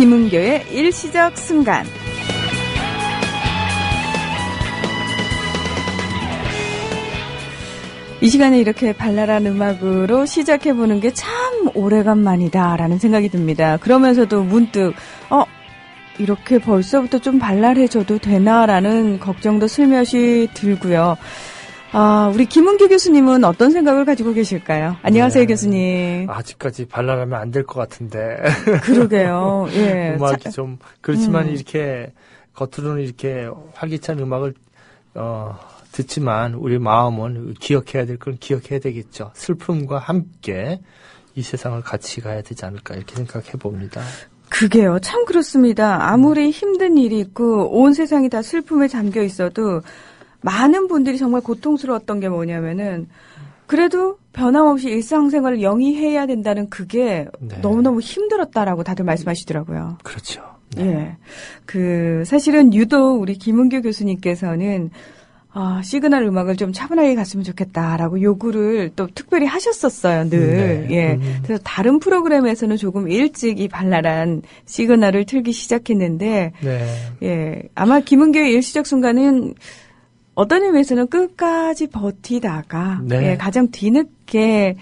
김은교의 일시적 순간. 이 시간에 이렇게 발랄한 음악으로 시작해보는 게 참 오래간만이다라는 생각이 듭니다. 그러면서도 문득 이렇게 벌써부터 좀 발랄해져도 되나라는 걱정도 슬며시 들고요. 우리 김은규 교수님은 어떤 생각을 가지고 계실까요? 안녕하세요, 네. 교수님. 아직까지 발랄하면 안 될 것 같은데. 그러게요. 예. 음악이 좀 그렇지만 이렇게 겉으로는 이렇게 활기찬 음악을 듣지만 우리 마음은 기억해야 될 건 기억해야 되겠죠. 슬픔과 함께 이 세상을 같이 가야 되지 않을까 이렇게 생각해 봅니다. 그게요. 참 그렇습니다. 아무리 힘든 일이 있고 온 세상이 다 슬픔에 잠겨 있어도 많은 분들이 정말 고통스러웠던 게 뭐냐면은 그래도 변함없이 일상생활을 영위해야 된다는 그게 네. 너무너무 힘들었다라고 다들 말씀하시더라고요. 그렇죠. 네. 예. 사실은 유독 우리 김은규 교수님께서는 시그널 음악을 좀 차분하게 갔으면 좋겠다라고 요구를 또 특별히 하셨었어요, 늘. 네. 예. 그래서 다른 프로그램에서는 조금 일찍 이 발랄한 시그널을 틀기 시작했는데, 네. 예. 아마 김은규의 일시적 순간은 어떤 의미에서는 끝까지 버티다가, 네. 예, 가장 뒤늦게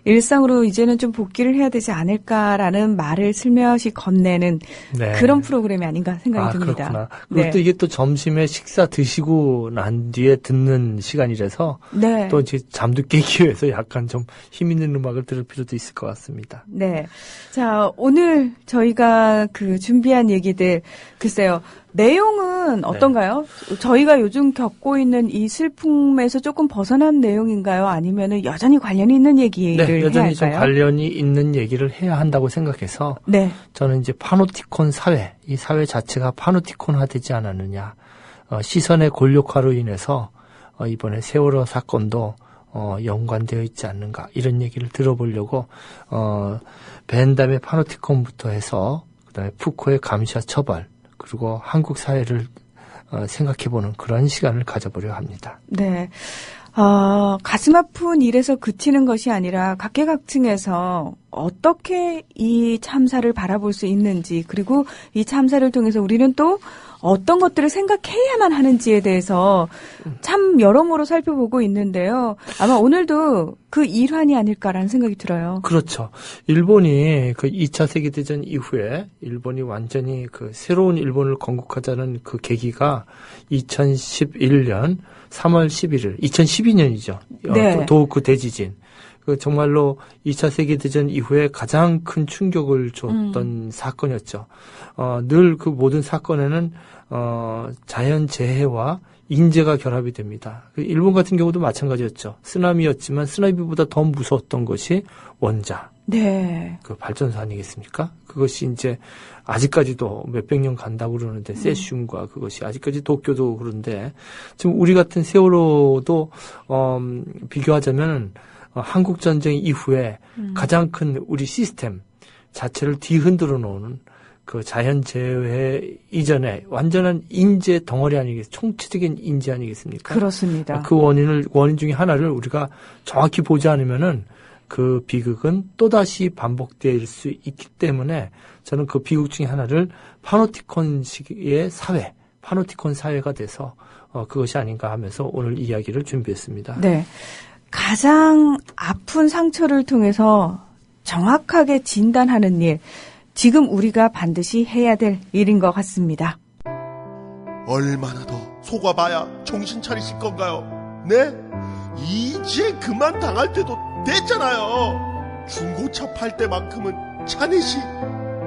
일상으로 이제는 좀 복귀를 해야 되지 않을까라는 말을 슬며시 건네는 네. 그런 프로그램이 아닌가 생각이 듭니다. 그렇구나. 그리고 또 이게 또 점심에 식사 드시고 난 뒤에 듣는 시간이라서 네. 또 이제 잠도 깨기 위해서 약간 좀 힘 있는 음악을 들을 필요도 있을 것 같습니다. 네. 자, 오늘 저희가 준비한 얘기들, 글쎄요. 내용은 어떤가요? 네. 저희가 요즘 겪고 있는 이 슬픔에서 조금 벗어난 내용인가요? 아니면은 여전히 관련이 있는 얘기를 네, 여전히 해야 할까요? 좀 관련이 있는 얘기를 해야 한다고 생각해서 네. 저는 이제 파노티콘 사회, 이 사회 자체가 파노티콘화되지 않았느냐. 시선의 곤욕화로 인해서 이번에 세월호 사건도 연관되어 있지 않는가 이런 얘기를 들어보려고 벤담의 파노티콘부터 해서 그다음에 푸코의 감시와 처벌 그리고 한국 사회를 생각해보는 그런 시간을 가져보려 합니다. 네. 가슴 아픈 일에서 그치는 것이 아니라 각계각층에서 어떻게 이 참사를 바라볼 수 있는지 그리고 이 참사를 통해서 우리는 또 어떤 것들을 생각해야만 하는지에 대해서 참 여러모로 살펴보고 있는데요. 아마 오늘도 그 일환이 아닐까라는 생각이 들어요. 그렇죠. 일본이 그 2차 세계대전 이후에 일본이 완전히 그 새로운 일본을 건국하자는 그 계기가 2011년 3월 11일, 2012년이죠. 네. 도호쿠 대지진. 정말로 2차 세계대전 이후에 가장 큰 충격을 줬던 사건이었죠. 늘 그 모든 사건에는, 자연재해와 인재가 결합이 됩니다. 일본 같은 경우도 마찬가지였죠. 쓰나미였지만 쓰나미보다 더 무서웠던 것이 원자. 네. 그 발전소 아니겠습니까? 그것이 이제 아직까지도 몇백 년 간다고 그러는데, 세슘과 그것이 아직까지 도쿄도 그런데, 지금 우리 같은 세월호도, 비교하자면, 한국전쟁 이후에 가장 큰 우리 시스템 자체를 뒤흔들어 놓은 그 자연재해 이전에 완전한 인재 덩어리 아니겠습니까? 총체적인 인재 아니겠습니까? 그렇습니다. 그 원인 중에 하나를 우리가 정확히 보지 않으면은 그 비극은 또다시 반복될 수 있기 때문에 저는 그 비극 중에 하나를 파노티콘식의 사회, 파노티콘 사회가 돼서 그것이 아닌가 하면서 오늘 이야기를 준비했습니다. 네. 가장 아픈 상처를 통해서 정확하게 진단하는 일, 지금 우리가 반드시 해야 될 일인 것 같습니다. 얼마나 더 속아봐야 정신 차리실 건가요? 네? 이제 그만 당할 때도 됐잖아요. 중고차 팔 때만큼은 차넷이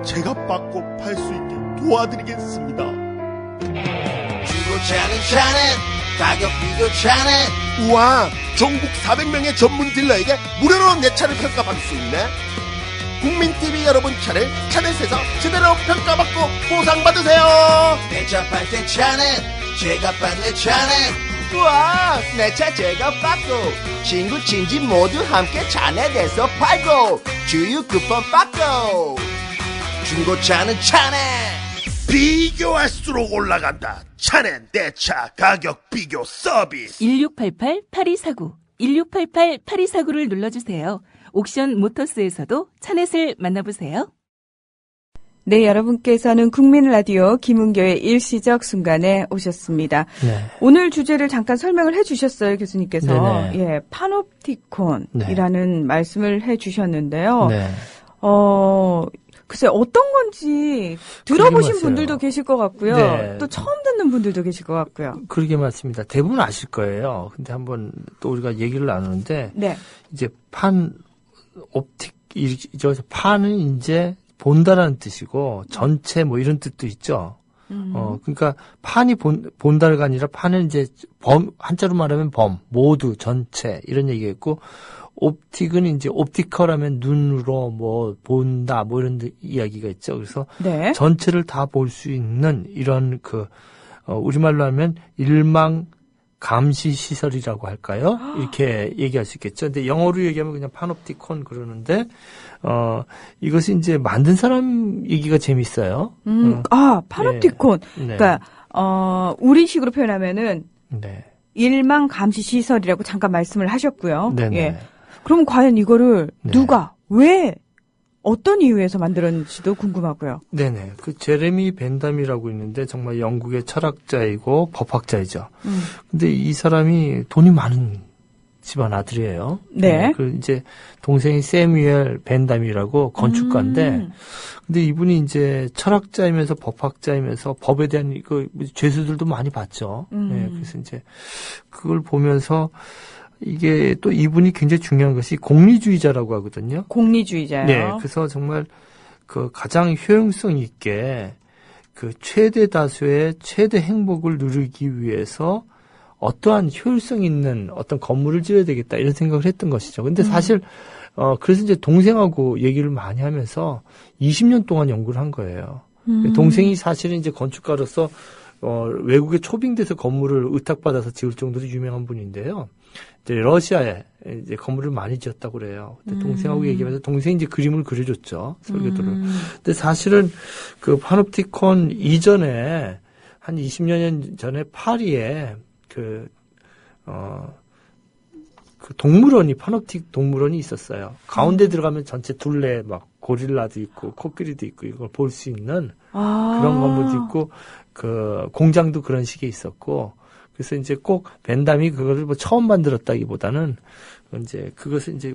제가 받고 팔 수 있게 도와드리겠습니다. 중고차는 차넷, 가격 비교 차넷. 우와, 전국 400명의 전문 딜러에게 무료로 내 차를 평가받을 수 있네. 국민TV 여러분 차를 차넷에서 제대로 평가받고 보상받으세요. 내 차 팔 때 차넷, 제가 받는 차넷. 우와, 내 차 제가 받고 친구 친지 모두 함께 차넷에서 팔고 주유 쿠폰 받고 중고차는 차넷. 비교할수록 올라간다. 차넷 내 차 가격 비교 서비스. 1688-8249 1688-8249를 눌러주세요. 옥션 모터스에서도 차넷을 만나보세요. 네, 여러분께서는 국민라디오 김은교의 일시적 순간에 오셨습니다. 네. 오늘 주제를 잠깐 설명을 해주셨어요, 교수님께서. 네네. 예, 파놉티콘이라는 말씀을 해주셨는데요. 네. 글쎄 어떤 건지 들어보신 맞아요. 분들도 계실 것 같고요. 네. 또 처음 듣는 분들도 계실 것 같고요. 그러게 맞습니다. 대부분 아실 거예요. 근데 한번 또 우리가 얘기를 나누는데 네. 이제 옵틱이죠. 판은 이제 본다라는 뜻이고 전체 뭐 이런 뜻도 있죠. 그러니까 판이 본다가 아니라 판은 이제 한자로 말하면 모두, 전체 이런 얘기겠고 옵틱은 이제 옵티컬하면 눈으로 뭐 본다 뭐 이런 이야기가 있죠. 그래서 네. 전체를 다 볼 수 있는 이런 우리말로 하면 일망 감시 시설이라고 할까요? 이렇게 얘기할 수 있겠죠. 근데 영어로 얘기하면 그냥 파놉티콘 그러는데 이것이 이제 만든 사람 얘기가 재밌어요. 파놉티콘. 네. 그러니까 우리식으로 표현하면은 네. 일망 감시 시설이라고 잠깐 말씀을 하셨고요. 네네. 예. 그럼 과연 이거를 네. 누가 왜 어떤 이유에서 만들었는지도 궁금하고요. 네네. 그 제레미 벤담이라고 있는데 정말 영국의 철학자이고 법학자이죠. 근데 이 사람이 돈이 많은 집안 아들이에요. 네. 그 이제 동생이 세뮤엘 벤담이라고 건축가인데, 근데 이분이 이제 철학자이면서 법학자이면서 법에 대한 죄수들도 많이 봤죠. 네. 그래서 이제 그걸 보면서 이게 또 이분이 굉장히 중요한 것이 공리주의자라고 하거든요. 공리주의자요. 네, 그래서 정말 그 가장 효용성 있게 그 최대 다수의 최대 행복을 누리기 위해서 어떠한 효율성 있는 어떤 건물을 지어야 되겠다 이런 생각을 했던 것이죠. 근데 사실 그래서 이제 동생하고 얘기를 많이 하면서 20년 동안 연구를 한 거예요. 동생이 사실은 이제 건축가로서 외국에 초빙돼서 건물을 의탁받아서 지을 정도로 유명한 분인데요. 이제 러시아에 이제 건물을 많이 지었다고 그래요. 근데 동생하고 얘기하면서 동생이 이제 그림을 그려줬죠. 설계도를. 근데 사실은 그 파놉티콘 이전에 한 20년 전에 파리에 그 동물원이 파놉틱 동물원이 있었어요. 가운데 들어가면 전체 둘레 막 고릴라도 있고 코끼리도 있고 이걸 볼 수 있는 그런 건물도 있고 그 공장도 그런 식의 있었고 그래서 이제 꼭 벤담이 그거를 뭐 처음 만들었다기보다는 이제 그것을 이제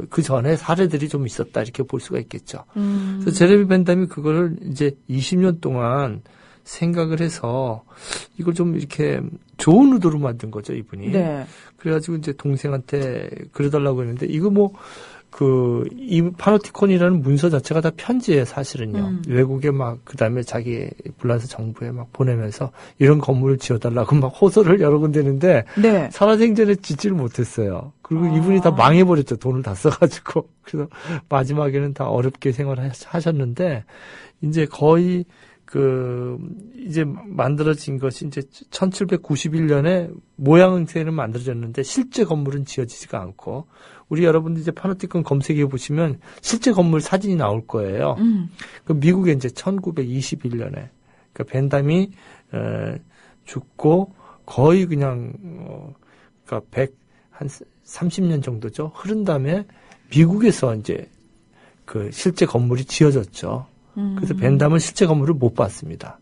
그 전에 사례들이 좀 있었다 이렇게 볼 수가 있겠죠. 그래서 제레미 벤담이 그거를 이제 20년 동안 생각을 해서 이걸 좀 이렇게 좋은 의도로 만든 거죠, 이분이. 네. 그래가지고 이제 동생한테 그려달라고 했는데 이거 이 파놉티콘이라는 문서 자체가 다 편지예요, 사실은요. 외국에 그다음에 자기 불란서 정부에 보내면서 이런 건물을 지어달라고 호소를 여러 군 데는데, 네. 살아생전에 짓지를 못했어요. 그리고 이분이 다 망해버렸죠, 돈을 다 써가지고. 그래서 마지막에는 다 어렵게 생활을 하셨는데, 이제 거의 이제 만들어진 것이 이제 1791년에 모양새는 만들어졌는데 실제 건물은 지어지지가 않고 우리 여러분들 이제 파놉티콘 검색해 보시면 실제 건물 사진이 나올 거예요. 그 미국에 이제 1921년에 그 벤담이 죽고 거의 그냥 그러니까 한 30년 정도죠. 흐른 다음에 미국에서 이제 그 실제 건물이 지어졌죠. 그래서 벤담은 실제 건물을 못 봤습니다.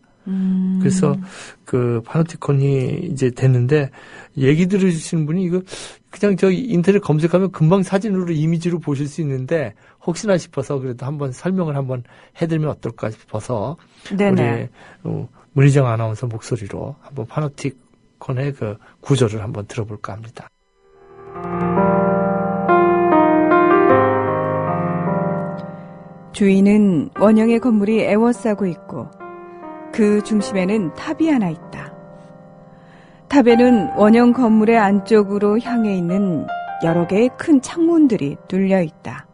그래서 그 파놉티콘이 이제 됐는데 얘기 들으시는 분이 이거 그냥 인터넷 검색하면 금방 사진으로 이미지로 보실 수 있는데 혹시나 싶어서 그래도 한번 설명을 한번 해드리면 어떨까 싶어서 네네. 우리 문희정 아나운서 목소리로 한번 파놉티콘의 그 구조를 한번 들어볼까 합니다. 주위는 원형의 건물이 에워싸고 있고 그 중심에는 탑이 하나 있다. 탑에는 원형 건물의 안쪽으로 향해 있는 여러 개의 큰 창문들이 뚫려 있다.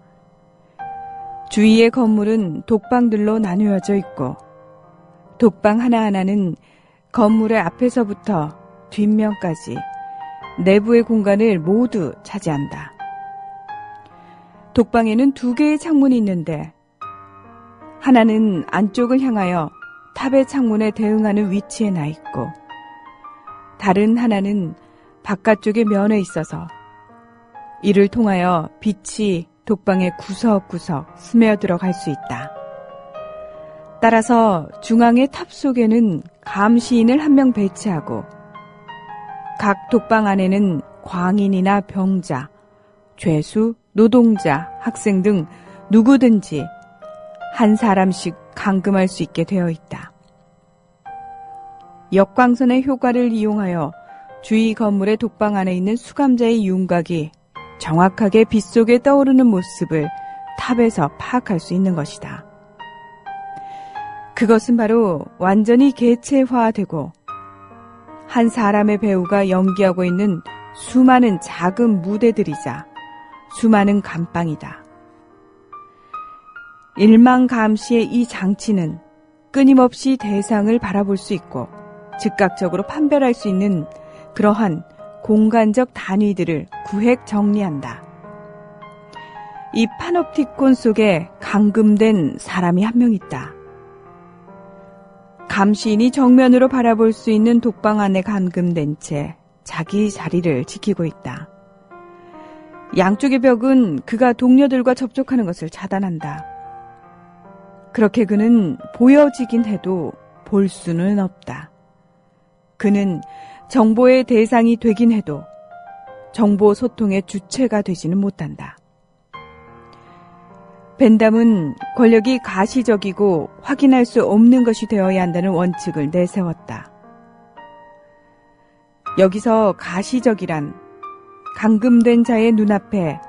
주위의 건물은 독방들로 나누어져 있고 독방 하나하나는 건물의 앞에서부터 뒷면까지 내부의 공간을 모두 차지한다. 독방에는 2개의 창문이 있는데 하나는 안쪽을 향하여 탑의 창문에 대응하는 위치에 나 있고 다른 하나는 바깥쪽의 면에 있어서 이를 통하여 빛이 독방의 구석구석 스며들어 갈 수 있다. 따라서 중앙의 탑 속에는 감시인을 한 명 배치하고 각 독방 안에는 광인이나 병자, 죄수, 노동자, 학생 등 누구든지 한 사람씩 감금할 수 있게 되어 있다. 역광선의 효과를 이용하여 주위 건물의 독방 안에 있는 수감자의 윤곽이 정확하게 빛 속에 떠오르는 모습을 탑에서 파악할 수 있는 것이다. 그것은 바로 완전히 개체화되고 한 사람의 배우가 연기하고 있는 수많은 작은 무대들이자 수많은 감방이다. 일망감시의 이 장치는 끊임없이 대상을 바라볼 수 있고 즉각적으로 판별할 수 있는 그러한 공간적 단위들을 구획 정리한다. 이 파놉티콘 속에 감금된 사람이 한 명 있다. 감시인이 정면으로 바라볼 수 있는 독방 안에 감금된 채 자기 자리를 지키고 있다. 양쪽의 벽은 그가 동료들과 접촉하는 것을 차단한다. 그렇게 그는 보여지긴 해도 볼 수는 없다. 그는 정보의 대상이 되긴 해도 정보 소통의 주체가 되지는 못한다. 벤담은 권력이 가시적이고 확인할 수 없는 것이 되어야 한다는 원칙을 내세웠다. 여기서 가시적이란 감금된 자의 눈앞에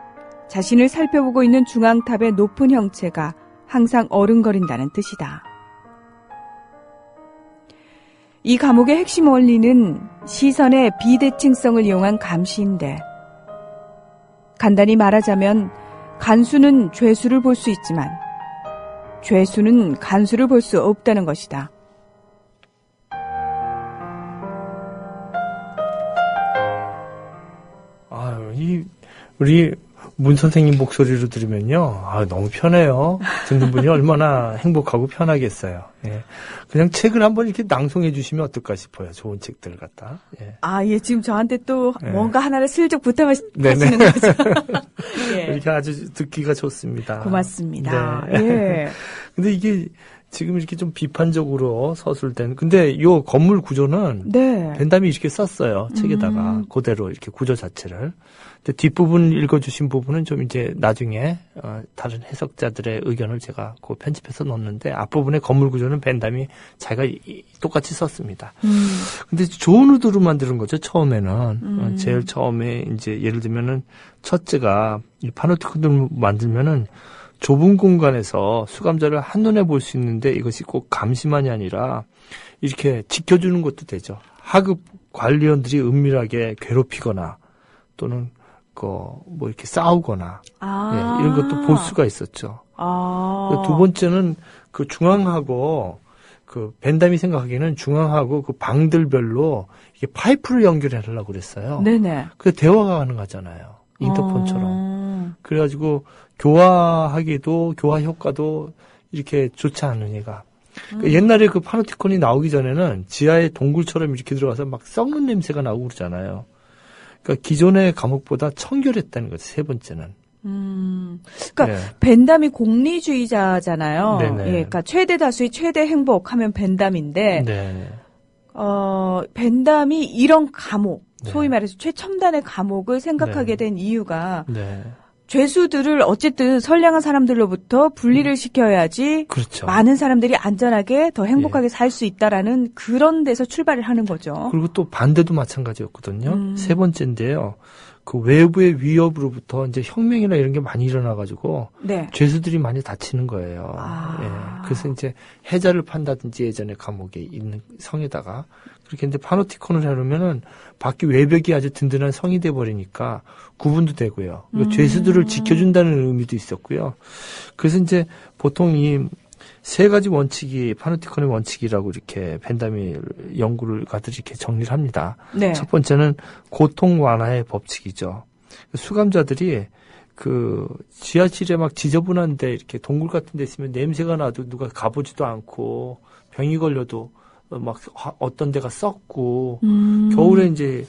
자신을 살펴보고 있는 중앙탑의 높은 형체가 항상 어른거린다는 뜻이다. 이 감옥의 핵심 원리는 시선의 비대칭성을 이용한 감시인데, 간단히 말하자면 간수는 죄수를 볼 수 있지만 죄수는 간수를 볼 수 없다는 것이다. 우리 문 선생님 목소리로 들으면요, 너무 편해요. 듣는 분이 얼마나 행복하고 편하겠어요. 예. 그냥 책을 한번 이렇게 낭송해 주시면 어떨까 싶어요. 좋은 책들을 갖다. 예. 예, 지금 저한테 또 예. 뭔가 하나를 슬쩍 부탁하시는 거죠. 예. 이렇게 아주 듣기가 좋습니다. 고맙습니다. 네. 예. 근데 이게 지금 이렇게 좀 비판적으로 서술된, 근데 요 건물 구조는 네. 벤담이 이렇게 썼어요. 책에다가. 그대로 이렇게 구조 자체를. 근데 뒷부분 읽어주신 부분은 좀 이제 나중에, 다른 해석자들의 의견을 제가 그 편집해서 넣었는데, 앞부분의 건물 구조는 벤담이 자기가 똑같이 썼습니다. 근데 좋은 의도로 만드는 거죠, 처음에는. 제일 처음에 이제 예를 들면은 첫째가 이 파놉티콘을 만들면은 좁은 공간에서 수감자를 한눈에 볼 수 있는데 이것이 꼭 감시만이 아니라 이렇게 지켜주는 것도 되죠. 하급 관리원들이 은밀하게 괴롭히거나 또는 뭐 이렇게 싸우거나 예, 이런 것도 볼 수가 있었죠. 두 번째는 그 중앙하고 그 벤담이 생각하기에는 중앙하고 그 방들별로 이게 파이프를 연결해 하려고 그랬어요. 네네. 그 대화가 가능하잖아요. 인터폰처럼. 그래가지고 교화하기도 교화 효과도 이렇게 좋지 않은 얘가. 그러니까 옛날에 그 파놉티콘이 나오기 전에는 지하에 동굴처럼 이렇게 들어가서 막 썩는 냄새가 나고 그러잖아요. 그러니까 기존의 감옥보다 청결했다는 거죠. 세 번째는. 그러니까 네. 벤담이 공리주의자잖아요. 네네. 예, 그러니까 최대 다수의 최대 행복하면 벤담인데, 네. 벤담이 이런 감옥, 네. 소위 말해서 최첨단의 감옥을 생각하게 된 이유가. 네. 죄수들을 어쨌든 선량한 사람들로부터 분리를 시켜야지 그렇죠. 많은 사람들이 안전하게 더 행복하게 살 수 있다라는 그런 데서 출발을 하는 거죠. 그리고 또 반대도 마찬가지였거든요. 세 번째인데요. 그 외부의 위협으로부터 이제 혁명이나 이런 게 많이 일어나가지고 네. 죄수들이 많이 다치는 거예요. 예. 그래서 이제 해자를 판다든지 예전에 감옥에 있는 성에다가 그렇게 이제 파놉티콘을 해놓으면은 밖에 외벽이 아주 든든한 성이 돼버리니까 구분도 되고요. 죄수들을 지켜준다는 의미도 있었고요. 그래서 이제 보통 이 세 가지 원칙이 파놉티콘의 원칙이라고 이렇게 벤담이 연구를 가듯이 이렇게 정리를 합니다. 네. 첫 번째는 고통 완화의 법칙이죠. 수감자들이 그 지하실에 막 지저분한데 이렇게 동굴 같은 데 있으면 냄새가 나도 누가 가보지도 않고 병이 걸려도 막 어떤 데가 썩고 겨울에 이제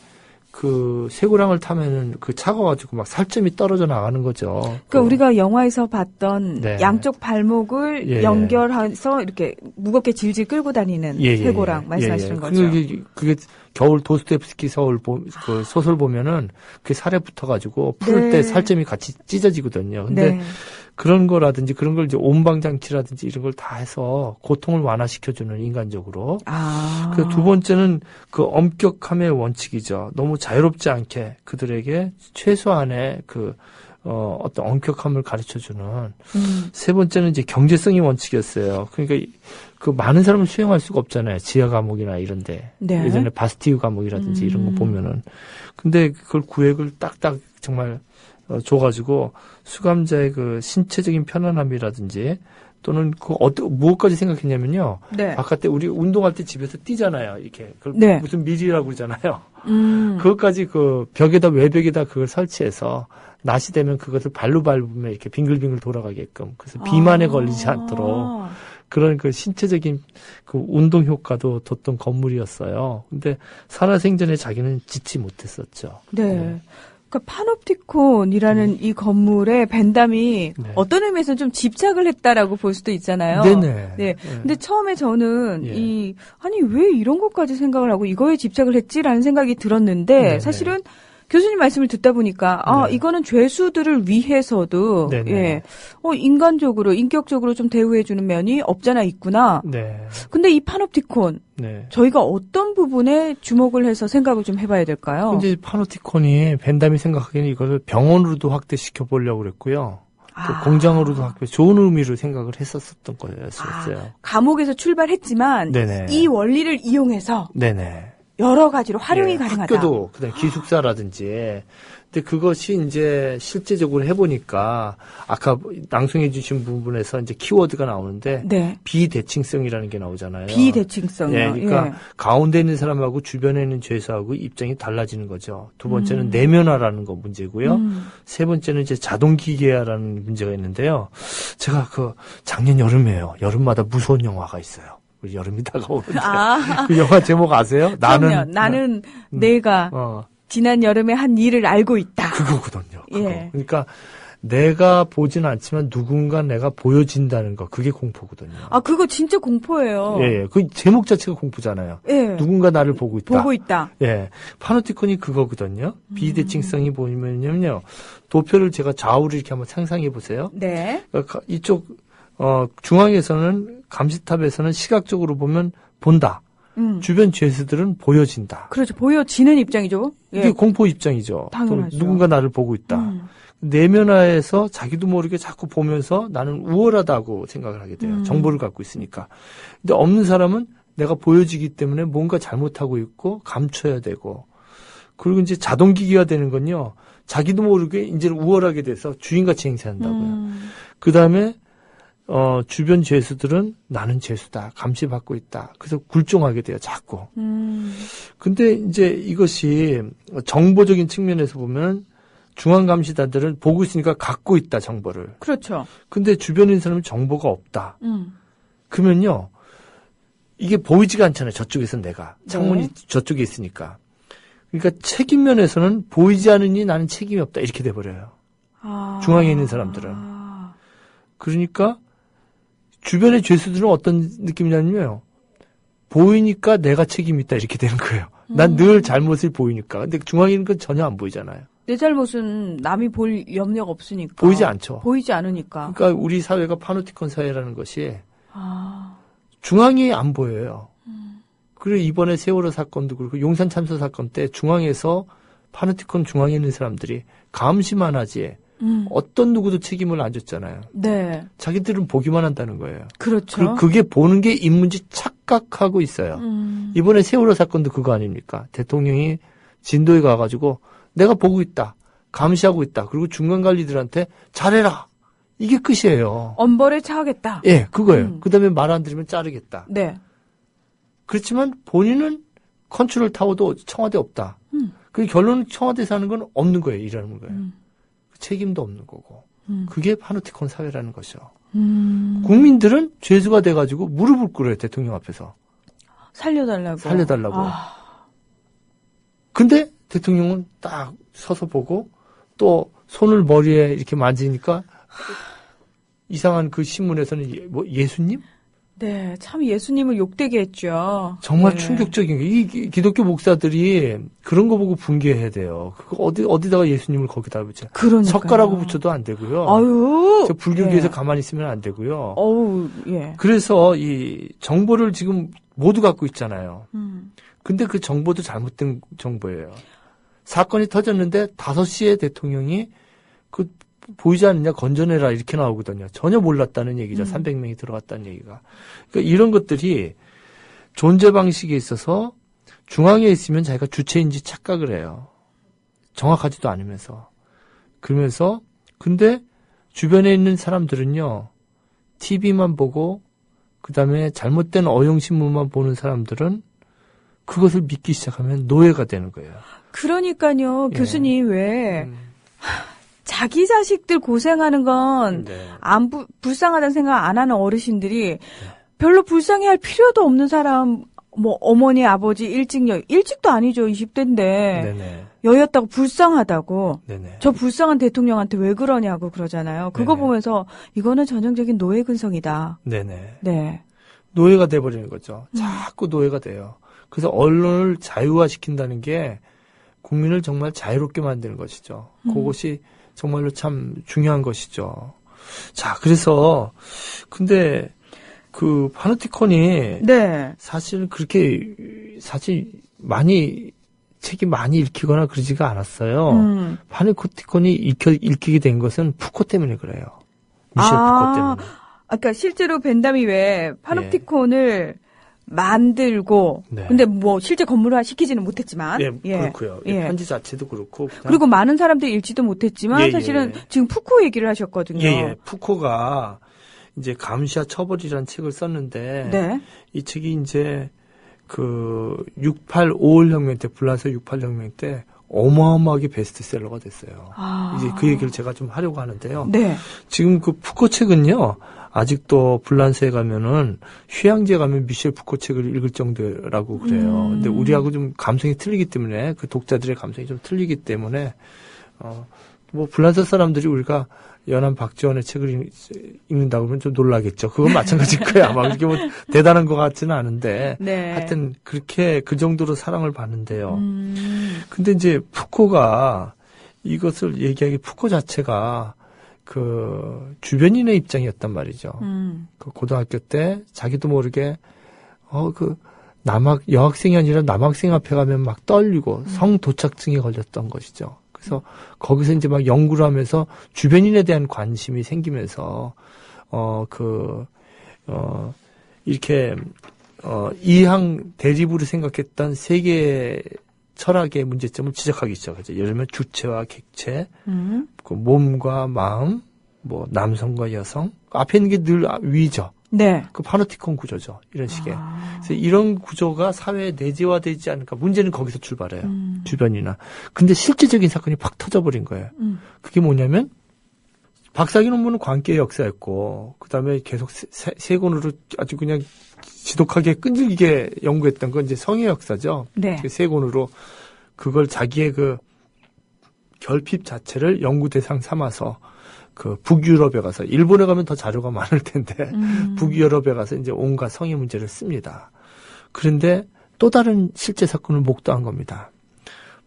그 쇠고랑을 타면은 그 차가워가지고 막 살점이 떨어져 나가는 거죠. 그러니까 우리가 영화에서 봤던 네. 양쪽 발목을 예, 예. 연결해서 이렇게 무겁게 질질 끌고 다니는 예, 예, 쇠고랑 예. 말씀하시는 예, 예. 거죠. 그게 겨울 도스토옙스키 그 소설 보면은 그게 살에 붙어가지고 풀 네. 때 살점이 같이 찢어지거든요. 근데 네. 그런 거라든지 그런 걸 이제 온방장치라든지 이런 걸 다 해서 고통을 완화시켜주는 인간적으로. 그 두 번째는 그 엄격함의 원칙이죠. 너무 자유롭지 않게 그들에게 최소한의 어떤 엄격함을 가르쳐주는. 세 번째는 이제 경제성의 원칙이었어요. 그러니까 그 많은 사람을 수용할 수가 없잖아요. 지하 감옥이나 이런데. 네. 예전에 바스티유 감옥이라든지 이런 거 보면은. 근데 그걸 구획을 딱딱 정말 줘가지고 수감자의 그 신체적인 편안함이라든지 또는 무엇까지 생각했냐면요. 네. 바깥에 우리 운동할 때 집에서 뛰잖아요. 이렇게. 그걸 네. 무슨 밀이라고 그러잖아요. 그것까지 그 벽에다 외벽에다 그걸 설치해서 낮이 되면 그것을 발로 밟으면 이렇게 빙글빙글 돌아가게끔. 그래서 비만에 걸리지 않도록 그런 그 신체적인 그 운동 효과도 뒀던 건물이었어요. 근데 살아생전에 자기는 짓지 못했었죠. 네. 그러니까 파놉티콘이라는 이 건물에 벤담이 네. 어떤 의미에서는 좀 집착을 했다라고 볼 수도 있잖아요. 네네. 네. 근데 처음에 저는 예. 아니 왜 이런 것까지 생각을 하고 이거에 집착을 했지라는 생각이 들었는데 네네. 사실은 교수님 말씀을 듣다 보니까 네. 이거는 죄수들을 위해서도 네네. 예. 인간적으로 인격적으로 좀 대우해주는 면이 없잖아 있구나. 네. 근데 이 파놉티콘 네. 저희가 어떤 부분에 주목을 해서 생각을 좀 해봐야 될까요? 이제 파놉티콘이 벤담이 생각하기에는 이거를 병원으로도 확대시켜 보려고 그랬고요. 또 공장으로도 확대, 좋은 의미로 생각을 했었던 거였어요. 감옥에서 출발했지만 네네. 이 원리를 이용해서 네네. 여러 가지로 활용이 예, 가능하다. 학교도 그다음에 기숙사라든지. 근데 그것이 이제 실제적으로 해보니까 아까 낭송해 주신 부분에서 이제 키워드가 나오는데 네. 비대칭성이라는 게 나오잖아요. 비대칭성이요. 예, 그러니까 예. 가운데 있는 사람하고 주변에 있는 죄수하고 입장이 달라지는 거죠. 두 번째는 내면화라는 거 문제고요. 세 번째는 이제 자동기계화라는 문제가 있는데요. 제가 작년 여름에요. 여름마다 무서운 영화가 있어요. 우리 여름이 다가오는데. 그 영화 제목 아세요? 나는 내가 지난 여름에 한 일을 알고 있다. 그거거든요. 그거. 예. 그러니까 내가 보진 않지만 누군가 내가 보여진다는 거. 그게 공포거든요. 그거 진짜 공포예요. 예. 그 제목 자체가 공포잖아요. 예. 누군가 나를 보고 있다. 보고 있다. 예. 파놉티콘이 그거거든요. 비대칭성이 보이면요. 도표를 제가 좌우를 이렇게 한번 상상해 보세요. 네. 그러니까 이쪽 중앙에서는 감시탑에서는 시각적으로 보면 본다. 주변 죄수들은 보여진다. 그렇죠. 보여지는 입장이죠. 이게 예. 공포 입장이죠. 당연하죠. 누군가 나를 보고 있다. 내면화에서 자기도 모르게 자꾸 보면서 나는 우월하다고 생각을 하게 돼요. 정보를 갖고 있으니까. 근데 없는 사람은 내가 보여지기 때문에 뭔가 잘못하고 있고 감춰야 되고. 그리고 이제 자동기기화 되는 건요. 자기도 모르게 이제 우월하게 돼서 주인같이 행세한다고요. 그 다음에 주변 죄수들은 나는 죄수다. 감시받고 있다. 그래서 굴종하게 돼요, 자꾸. 근데 이제 이것이 정보적인 측면에서 보면 중앙감시단들은 보고 있으니까 갖고 있다, 정보를. 그렇죠. 근데 주변에 있는 사람은 정보가 없다. 그러면요, 이게 보이지가 않잖아요, 저쪽에서 내가. 창문이 저쪽에 있으니까. 그러니까 책임 면에서는 보이지 않으니 나는 책임이 없다. 이렇게 돼버려요. 중앙에 있는 사람들은. 그러니까 주변의 죄수들은 어떤 느낌이냐면요. 보이니까 내가 책임이 있다 이렇게 되는 거예요. 난 늘 잘못을 보이니까. 근데 중앙에 있는 건 전혀 안 보이잖아요. 내 잘못은 남이 볼 염려가 없으니까. 보이지 않죠. 보이지 않으니까. 그러니까 우리 사회가 파놉티콘 사회라는 것이 중앙이 안 보여요. 그리고 이번에 세월호 사건도 그렇고 용산 참사 사건 때 중앙에서 파놉티콘 중앙에 있는 사람들이 감시만 하지 어떤 누구도 책임을 안 졌잖아요. 네. 자기들은 보기만 한다는 거예요. 그렇죠. 그게 보는 게 임무인지 착각하고 있어요. 이번에 세월호 사건도 그거 아닙니까? 대통령이 진도에 가가지고 내가 보고 있다. 감시하고 있다. 그리고 중간관리들한테 잘해라. 이게 끝이에요. 엄벌에 차하겠다. 예, 그거예요. 그 다음에 말 안 들으면 자르겠다. 네. 그렇지만 본인은 컨트롤 타워도 청와대 없다. 그 결론은 청와대에서 하는 건 없는 거예요. 이라는 거예요. 책임도 없는 거고. 그게 파놉티콘 사회라는 것이죠. 국민들은 죄수가 돼가지고 무릎을 꿇어요. 대통령 앞에서. 살려달라고. 근데 대통령은 딱 서서 보고 또 손을 머리에 이렇게 만지니까 이상한 그 신문에서는 뭐 예수님? 네, 참 예수님을 욕되게 했죠. 정말 네. 충격적인 게 이 기독교 목사들이 그런 거 보고 분개해야 돼요. 그거 어디다가 예수님을 거기다 붙여? 그러니까요. 젓가락으로 붙여도 안 되고요. 아유. 저 불교계에서 예. 가만히 있으면 안 되고요. 어우, 예. 그래서 이 정보를 지금 모두 갖고 있잖아요. 근데 그 정보도 잘못된 정보예요. 사건이 터졌는데 5시에 대통령이 그 보이지 않느냐 건져내라 이렇게 나오거든요. 전혀 몰랐다는 얘기죠. 300명이 들어갔다는 얘기가. 그러니까 이런 것들이 존재 방식에 있어서 중앙에 있으면 자기가 주체인지 착각을 해요. 정확하지도 않으면서. 그러면서 근데 주변에 있는 사람들은요. TV만 보고 그다음에 잘못된 어용신문만 보는 사람들은 그것을 믿기 시작하면 노예가 되는 거예요. 그러니까요. 예. 교수님 왜 자기 자식들 고생하는 건 네. 불쌍하다는 생각 안 하는 어르신들이 별로 불쌍해할 필요도 없는 사람, 뭐 어머니, 아버지 일찍도 아니죠. 20대인데 네네. 여였다고 불쌍하다고. 네네. 저 불쌍한 대통령한테 왜 그러냐고 그러잖아요. 그거 네네. 보면서 이거는 전형적인 노예 근성이다. 네네. 네. 노예가 돼버리는 거죠. 자꾸 노예가 돼요. 그래서 언론을 자유화시킨다는 게 국민을 정말 자유롭게 만드는 것이죠. 그것이 정말로 참 중요한 것이죠. 자, 그래서 근데 그 파노티콘이 네. 사실 그렇게 사실 책이 많이 읽히거나 그러지가 않았어요. 파노티콘이 읽히게 된 것은 푸코 때문에 그래요. 미셸 푸코 때문에. 그러니까 실제로 벤담이 왜 파놉티콘을 만들고 네. 근데 뭐 실제 건물화 시키지는 못했지만 그렇고요. 예. 편지 자체도 그렇고 그리고 많은 사람들이 읽지도 못했지만 예, 사실은 예. 지금 푸코 얘기를 하셨거든요. 예. 푸코가 이제 감시와 처벌이라는 책을 썼는데 네. 이 책이 이제 그 6.8 혁명 때 불란서 6.8 혁명 때 어마어마하게 베스트셀러가 됐어요. 이제 그 얘기를 제가 좀 하려고 하는데요. 네. 지금 그 푸코 책은요. 아직도 불란서에 가면은 휴양지에 가면 미셸 푸코 책을 읽을 정도라고 그래요. 근데 우리하고 좀 감성이 틀리기 때문에 그 독자들의 감성이 좀 틀리기 때문에 뭐 불란서 사람들이 우리가 연안 박지원의 책을 읽는다고 그러면 좀 놀라겠죠. 그건 마찬가지일 거예요. 아마 그렇게 뭐 대단한 것 같지는 않은데 네. 하여튼 그렇게 그 정도로 사랑을 받는데요. 근데 이제 푸코가 이것을 얘기하기 푸코 자체가 그 주변인의 입장이었단 말이죠. 그 고등학교 때 자기도 모르게 그 여학생이 아니라 남학생 앞에 가면 막 떨리고 성도착증에 걸렸던 것이죠. 그래서 거기서 이제 막 연구를 하면서 주변인에 대한 관심이 생기면서 이렇게 이항 대립으로 생각했던 세계 철학의 문제점을 지적하기 시작하죠. 예를 들면 주체와 객체, 그 몸과 마음, 뭐 남성과 여성 앞에 있는 게 늘 위죠. 네. 그 파노티콘 구조죠. 이런 식의. 그래서 이런 구조가 사회에 내재화되지 않을까. 문제는 거기서 출발해요. 주변이나. 근데 실제적인 사건이 팍 터져버린 거예요. 그게 뭐냐면 박사학위 논문은 광기의 역사였고 그다음에 계속 세 권으로 아주 그냥 지독하게 끈질기게 연구했던 건 이제 성의 역사죠. 네. 세 권으로 그걸 자기의 그 결핍 자체를 연구 대상 삼아서 그 북유럽에 가서 일본에 가면 더 자료가 많을 텐데 북유럽에 가서 이제 온갖 성의 문제를 씁니다. 그런데 또 다른 실제 사건을 목도한 겁니다.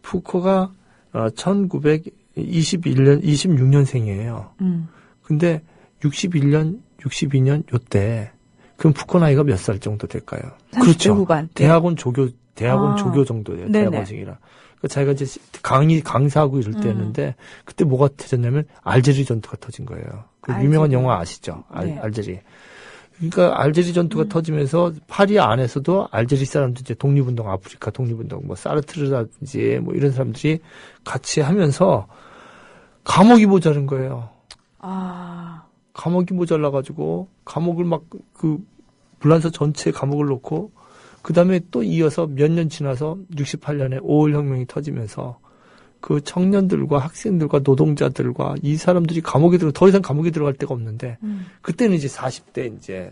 푸코가 1926년생이에요. 근데 61년, 62년 요때 그럼 푸코 나이가 몇 살 정도 될까요? 30대 그렇죠. 후반. 대학원 조교 정도예요. 네네. 대학원생이라. 그러니까 자기가 이제 강사하고 이럴 때였는데 그때 뭐가 터졌냐면 알제리 전투가 터진 거예요. 그 유명한 영화 아시죠? 네. 알제리. 그러니까 알제리 전투가 터지면서 파리 안에서도 알제리 사람들 이제 독립운동, 아프리카 독립운동, 뭐 사르트르라든지 뭐 이런 사람들이 같이 하면서 감옥이 모자른 거예요. 감옥이 모자라가지고 감옥을 막 그 불란서 전체 감옥을 놓고 그 다음에 또 이어서 몇 년 지나서 68년에 5월 혁명이 터지면서 그 청년들과 학생들과 노동자들과 이 사람들이 더 이상 감옥에 들어갈 데가 없는데 그때는 이제 40대 이제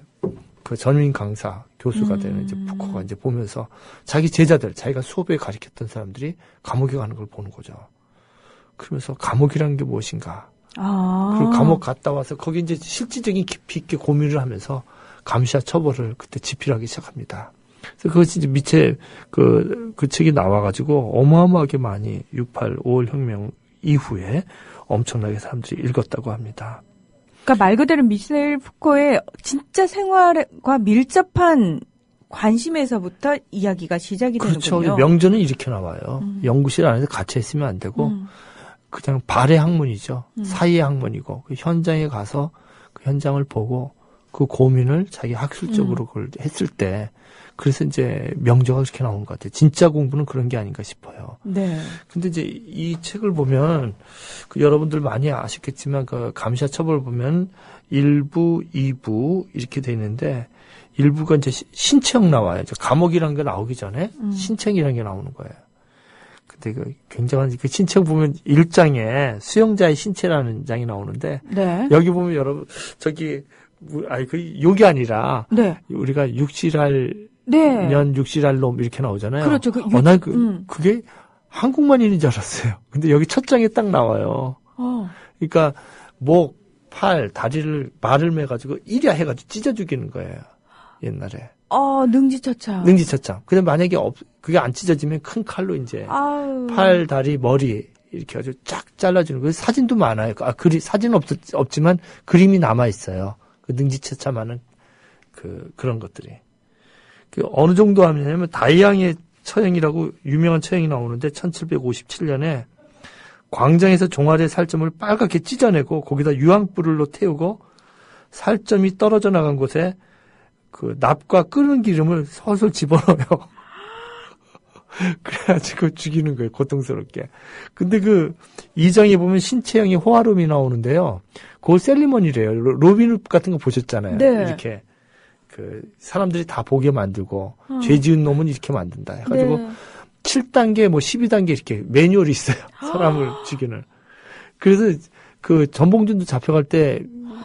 그 전임 강사 교수가 되는 이제 푸코가 이제 보면서 자기 제자들, 자기가 수업에 가르쳤던 사람들이 감옥에 가는 걸 보는 거죠. 그러면서 감옥이라는 게 무엇인가? 그리고 감옥 갔다 와서 거기 이제 실질적인 깊이 있게 고민을 하면서 감시와 처벌을 그때 집필하기 시작합니다. 그래서 그것이 이제 밑에 그 책이 나와가지고 어마어마하게 많이 6.8 5월 혁명 이후에 엄청나게 사람들이 읽었다고 합니다. 그러니까 말 그대로 미셸 푸코의 진짜 생활과 밀접한 관심에서부터 이야기가 시작이 그렇죠. 되는군요. 명제는 이렇게 나와요. 연구실 안에서 갇혀 있으면 안 되고 그냥 발의 학문이죠. 사이의 학문이고 그 현장에 가서 그 현장을 보고 그 고민을 자기 학술적으로 그걸 했을 때 그래서 이제 명제가 그렇게 나온 것 같아요. 진짜 공부는 그런 게 아닌가 싶어요. 네. 근데 이제 이 책을 보면 그 여러분들 많이 아시겠지만 그 감시와 처벌 보면 1부, 2부 이렇게 돼 있는데 1부가 이제 신체형 나와요. 이제 감옥이라는 게 나오기 전에 신체형이라는 게 나오는 거예요. 근데 그 굉장한 그 신체형 보면 1장에 수용자의 신체라는 장이 나오는데 네. 여기 보면 여러분 저기 그 욕이 아니라 네. 우리가 육실할 네. 년 육실할 놈 이렇게 나오잖아요. 그렇죠. 난 그게 한국만 있는 줄 알았어요. 근데 여기 첫 장에 딱 나와요. 그러니까 목, 팔, 다리를 말을 매가지고 이랴 해가지고 찢어 죽이는 거예요. 옛날에. 능지처참. 능지처참. 근데 만약에 그게 안 찢어지면 큰 칼로 이제 팔, 다리, 머리 이렇게 아주 쫙 잘라주는 거예요. 사진도 많아요. 사진은 없지만 그림이 남아 있어요. 그 능지처참하는 그런 것들이. 어느 정도 하냐면 다이양의 처형이라고 유명한 처형이 나오는데 1757년에 광장에서 종아리의 살점을 빨갛게 찢어내고 거기다 유황불로 태우고 살점이 떨어져 나간 곳에 그 납과 끓는 기름을 솔솔 집어넣어요. 그래가지고 죽이는 거예요. 고통스럽게. 근데 이 장에 보면 신체형의 호화롬이 나오는데요. 그걸 셀리먼이래요. 로빈 같은 거 보셨잖아요. 네. 이렇게. 사람들이 다 보게 만들고, 죄 지은 놈은 이렇게 만든다. 해가지고, 네. 7단계, 12단계 이렇게 매뉴얼이 있어요. 사람을 죽이는. 그래서 전봉준도 잡혀갈 때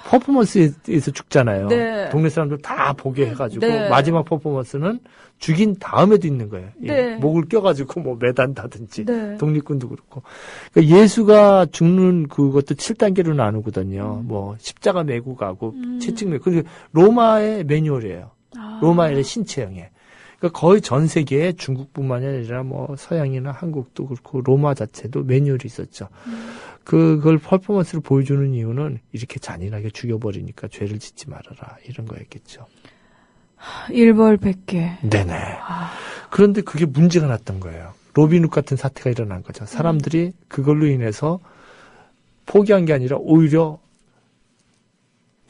퍼포먼스에서 죽잖아요. 네. 동네 사람들 다 보게 해가지고, 네. 마지막 퍼포먼스는 죽인 다음에도 있는 거예요. 네. 목을 껴가지고 매단다든지, 네. 독립군도 그렇고. 그러니까 예수가 죽는 그것도 7단계로 나누거든요. 십자가 메고 가고, 채찍 메고. 그게 로마의 매뉴얼이에요. 로마의 신체형에. 그러니까 거의 전 세계에 중국뿐만이 아니라 서양이나 한국도 그렇고 로마 자체도 매뉴얼이 있었죠. 그걸 퍼포먼스로 보여주는 이유는 이렇게 잔인하게 죽여버리니까 죄를 짓지 말아라 이런 거였겠죠. 일벌백계. 네네. 그런데 그게 문제가 났던 거예요. 로빈훗 같은 사태가 일어난 거죠. 사람들이 그걸로 인해서 포기한 게 아니라 오히려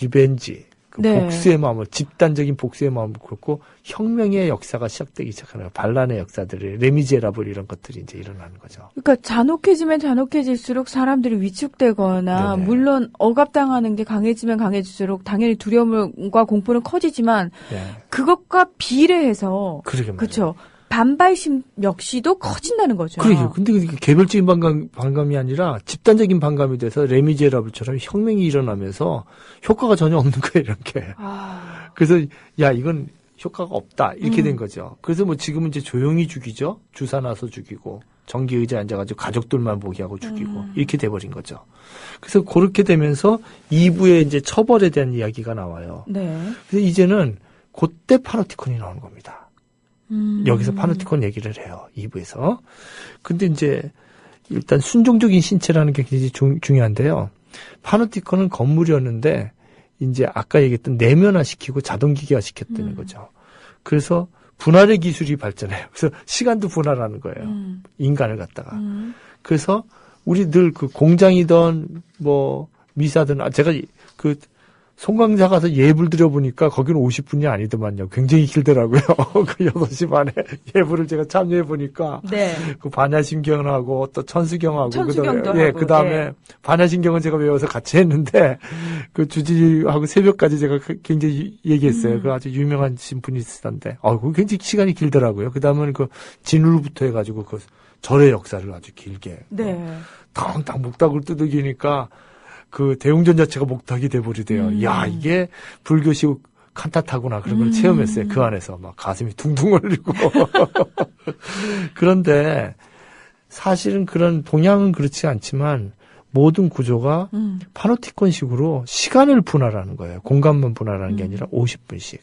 리벤지, 네. 복수의 마음을, 집단적인 복수의 마음을 그렇고 혁명의 역사가 시작되기 시작하는 반란의 역사들이 레미제라블 이런 것들이 이제 일어나는 거죠. 그러니까 잔혹해지면 잔혹해질수록 사람들이 위축되거나 네네. 물론 억압당하는 게 강해지면 강해질수록 당연히 두려움과 공포는 커지지만 네. 그것과 비례해서 그러게 말이에요. 그렇죠. 반발심 역시도 커진다는 거죠. 그래요. 근데 그게 개별적인 반감이 아니라 집단적인 반감이 돼서 레미제라블처럼 혁명이 일어나면서 효과가 전혀 없는 거예요, 이런 게. 그래서 이건 효과가 없다 이렇게 된 거죠. 그래서 지금은 이제 조용히 죽이죠. 주사 놔서 죽이고 전기 의자에 앉아가지고 가족들만 보게 하고 죽이고 이렇게 돼버린 거죠. 그래서 그렇게 되면서 2부에 이제 처벌에 대한 이야기가 나와요. 네. 그래서 이제는 그때 파노티콘이 나오는 겁니다. 여기서 파노티콘 얘기를 해요. 2부에서. 근데 이제 일단 순종적인 신체라는 게 굉장히 중요한데요. 파노티콘은 건물이었는데 이제 아까 얘기했던 내면화시키고 자동기계화 시켰다는 거죠. 그래서 분할의 기술이 발전해요. 그래서 시간도 분할하는 거예요. 인간을 갖다가. 그래서 우리 늘 공장이든 미사든 제가 송강사 가서 예불 드려보니까 거기는 50분이 아니더만요. 굉장히 길더라고요. 6시 반에 예불을 제가 참여해보니까. 네. 반야심경하고 또 천수경하고. 천수경도 예, 하고. 그 다음에 네. 반야심경은 제가 외워서 같이 했는데 주지하고 새벽까지 제가 굉장히 얘기했어요. 그 아주 유명한 분이 있었는데. 그거 굉장히 시간이 길더라고요. 그 다음은 진울부터 해가지고 절의 역사를 아주 길게. 네. 탕탕 목탁을 두들기니까 대웅전 자체가 목탁이 돼버리대요. 이게 불교식 칸타타구나 그런 걸 체험했어요. 그 안에서 막 가슴이 둥둥 울리고. 그런데 사실은 그런 동양은 그렇지 않지만 모든 구조가 파노티콘식으로 시간을 분할하는 거예요. 공간만 분할하는 게 아니라 50분씩.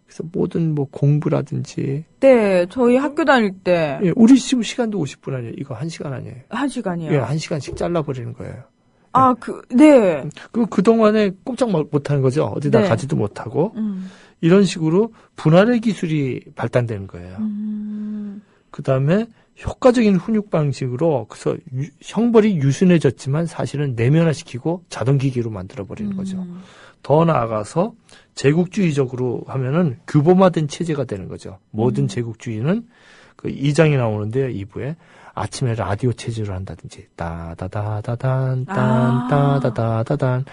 그래서 모든 뭐 공부라든지. 네, 저희 학교 다닐 때. 예, 우리 지금 시간도 50분 아니에요. 이거 1시간 아니에요. 1시간이요? 예, 1시간씩 잘라버리는 거예요. 아, 네. 그동안에 꼼짝 못하는 거죠. 어디다 네. 가지도 못하고. 이런 식으로 분할의 기술이 발달되는 거예요. 그 다음에 효과적인 훈육 방식으로 그래서 형벌이 유순해졌지만 사실은 내면화시키고 자동기기로 만들어버리는 거죠. 더 나아가서 제국주의적으로 하면은 규범화된 체제가 되는 거죠. 모든 제국주의는 그 2장이 나오는데요. 2부에 아침에 라디오 체제로 한다든지 따다다다단 따다다다단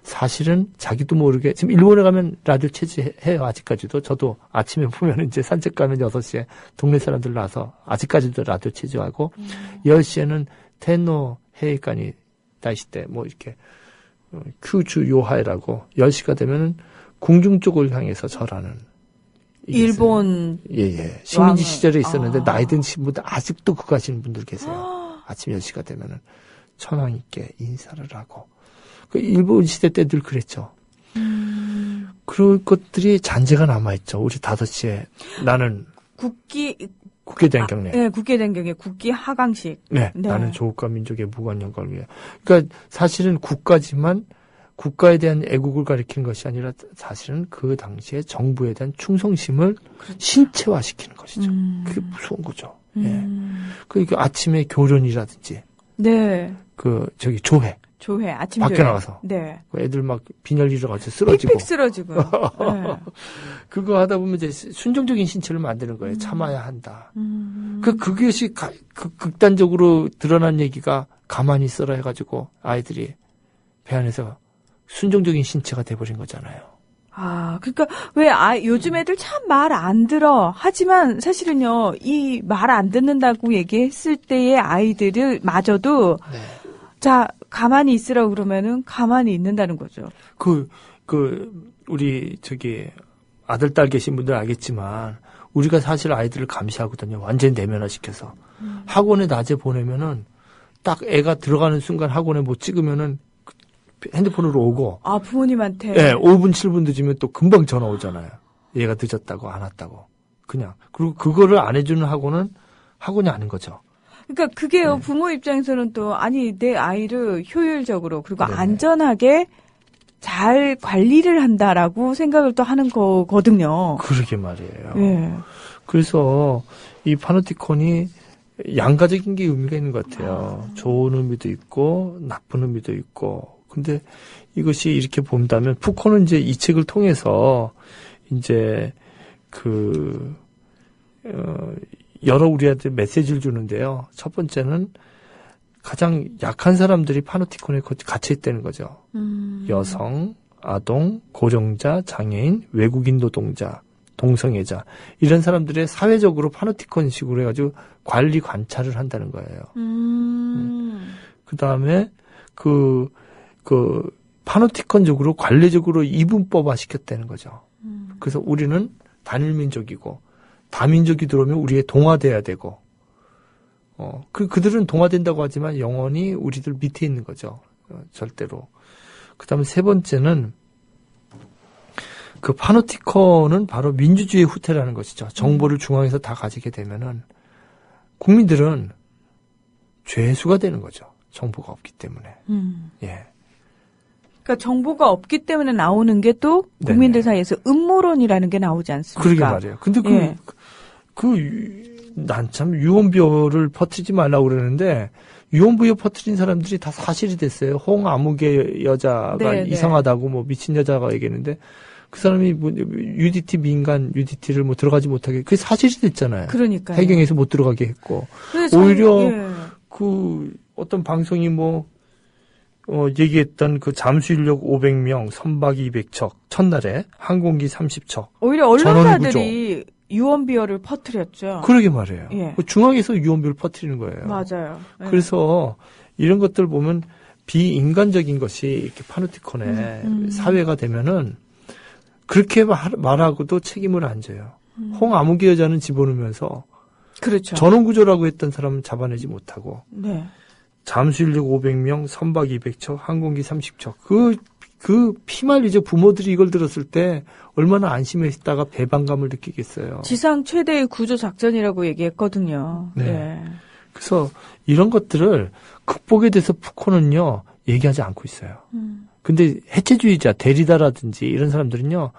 사실은 자기도 모르게 지금 일본에 가면 라디오 체제 해요. 아직까지도 저도 아침에 보면 이제 산책 가면 6시에 동네 사람들 나서 아직까지도 라디오 체제하고 10시에는 텐노 헤이간이 다시때 뭐 이렇게 큐주 요하이라고 10시가 되면은 궁중 쪽을 향해서 절하는 일본 예예 식민지 시절에 있었는데 나이 든 분들 아직도 그거 하시는 분들 계세요. 아침 10시가 되면은 천황님께 인사를 하고 그 일본 시대 때 늘 그랬죠. 그런 것들이 잔재가 남아있죠. 우리 5시에 나는 국기에 대한 경례. 네, 국기에 대한 경례, 국기 하강식. 네, 나는 조국과 민족의 무관 영광을 위해. 그러니까 사실은 국가지만 국가에 대한 애국을 가리키는 것이 아니라 사실은 그 당시에 정부에 대한 충성심을 신체화시키는 것이죠. 그게 무서운 거죠. 예. 그러니까 아침에 교련이라든지. 네. 조회, 아침 밖에 조회. 나가서. 네. 애들 막 빈혈 일어가지고 쓰러지고. 픽픽 쓰러지고. 네. 그거 하다 보면 이제 순종적인 신체를 만드는 거예요. 참아야 한다. 그것이 극단적으로 드러난 얘기가 가만히 있어라 해가지고 아이들이 배 안에서 순종적인 신체가 돼버린 거잖아요. 아, 그러니까 왜 요즘 애들 참 말 안 들어. 하지만 사실은요, 이 말 안 듣는다고 얘기했을 때의 아이들을 마저도 네. 자, 가만히 있으라고 그러면은 가만히 있는다는 거죠. 우리 아들, 딸 계신 분들 알겠지만 우리가 사실 아이들을 감시하거든요. 완전히 내면화시켜서. 학원에 낮에 보내면은 딱 애가 들어가는 순간 학원에 못 찍으면은 핸드폰으로 오고. 아, 부모님한테. 네, 5분, 7분 늦으면 또 금방 전화 오잖아요. 얘가 늦었다고, 안 왔다고. 그냥. 그리고 그거를 안 해주는 학원은 학원이 아닌 거죠. 그러니까 그게요, 네. 부모 입장에서는 또, 아니, 내 아이를 효율적으로, 그리고 네네. 안전하게 잘 관리를 한다라고 생각을 또 하는 거거든요. 그러게 말이에요. 예. 그래서 이 파노티콘이 양가적인 게 의미가 있는 것 같아요. 좋은 의미도 있고, 나쁜 의미도 있고. 근데 이것이 이렇게 본다면, 푸코는 이제 이 책을 통해서 이제 여러 우리한테 메시지를 주는데요. 첫 번째는 가장 약한 사람들이 파노티콘에 갇혀 있다는 거죠. 여성, 아동, 고령자, 장애인, 외국인 노동자, 동성애자 이런 사람들의 사회적으로 파노티콘식으로 해가지고 관리 관찰을 한다는 거예요. 그 다음에 파노티콘적으로 관례적으로 이분법화 시켰다는 거죠. 그래서 우리는 단일민족이고 다민족이 들어오면 우리에 동화돼야 되고, 그들은 동화된다고 하지만 영원히 우리들 밑에 있는 거죠. 절대로. 그 다음에 세 번째는 그 파노티콘은 바로 민주주의의 후퇴라는 것이죠. 정보를 중앙에서 다 가지게 되면은 국민들은 죄수가 되는 거죠. 정보가 없기 때문에. 예. 그러니까 정보가 없기 때문에 나오는 게 또 국민들 사이에서 음모론이라는 게 나오지 않습니까? 그러게 말이에요. 근데 난 참 유언비어를 퍼뜨리지 말라고 그러는데 유언비어 퍼뜨린 사람들이 다 사실이 됐어요. 홍아무개 여자가 네, 이상하다고 뭐 미친 여자가 얘기했는데 그 사람이 뭐 UDT 민간 UDT를 뭐 들어가지 못하게 그게 사실이 됐잖아요. 그러니까요. 해경에서 못 들어가게 했고 오히려 그 어떤 방송이 얘기했던 그 잠수 인력 500명, 선박이 200척, 첫날에 항공기 30척. 오히려 언론사들이 유언비어를 퍼뜨렸죠. 그러게 말이에요. 예. 중앙에서 유언비어를 퍼뜨리는 거예요. 맞아요. 예. 그래서 이런 것들 보면 비인간적인 것이 이렇게 파노티콘의 사회가 되면은 그렇게 말하고도 책임을 안 져요. 홍아무개 여자는 집어넣으면서 그렇죠. 전원구조라고 했던 사람은 잡아내지 못하고 네. 잠수인력 500명, 선박 200척, 항공기 30척. 그 피말리죠. 부모들이 이걸 들었을 때 얼마나 안심했다가 배반감을 느끼겠어요. 지상 최대의 구조 작전이라고 얘기했거든요. 네. 예. 그래서 이런 것들을 극복에 대해서 푸코는요, 얘기하지 않고 있어요. 근데 해체주의자, 데리다라든지 이런 사람들은요,